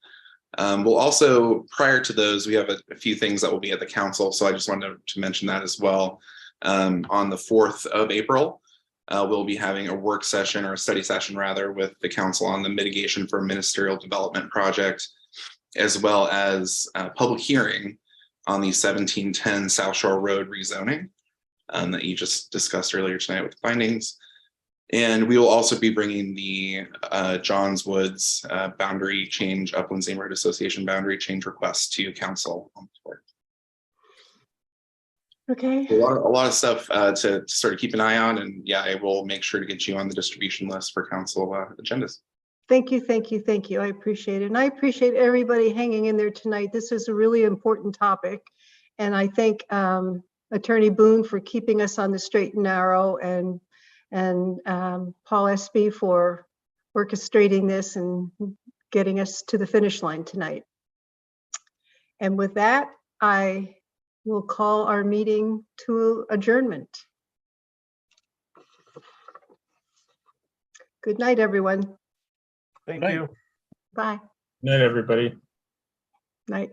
We'll also, prior to those, we have a few things that will be at the council. So I just wanted to mention that as well. On the 4th of April, we'll be having a work session, or a study session rather, with the council on the mitigation for ministerial development project, as well as a public hearing on the 1710 South Shore Road rezoning that you just discussed earlier tonight with the findings. And we will also be bringing the Johns Woods boundary change, Uplands Neighborhood Association boundary change request to council on the 4th. Okay. A lot of stuff to sort of keep an eye on, and yeah, I will make sure to get you on the distribution list for council agendas. Thank you, thank you, thank you. I appreciate it. And I appreciate everybody hanging in there tonight. This is a really important topic. And I thank Attorney Boone for keeping us on the straight and narrow, and Paul Espy for orchestrating this and getting us to the finish line tonight. And with that, I will call our meeting to adjournment. Good night, everyone. Thank you. Bye. Good night, everybody. Night.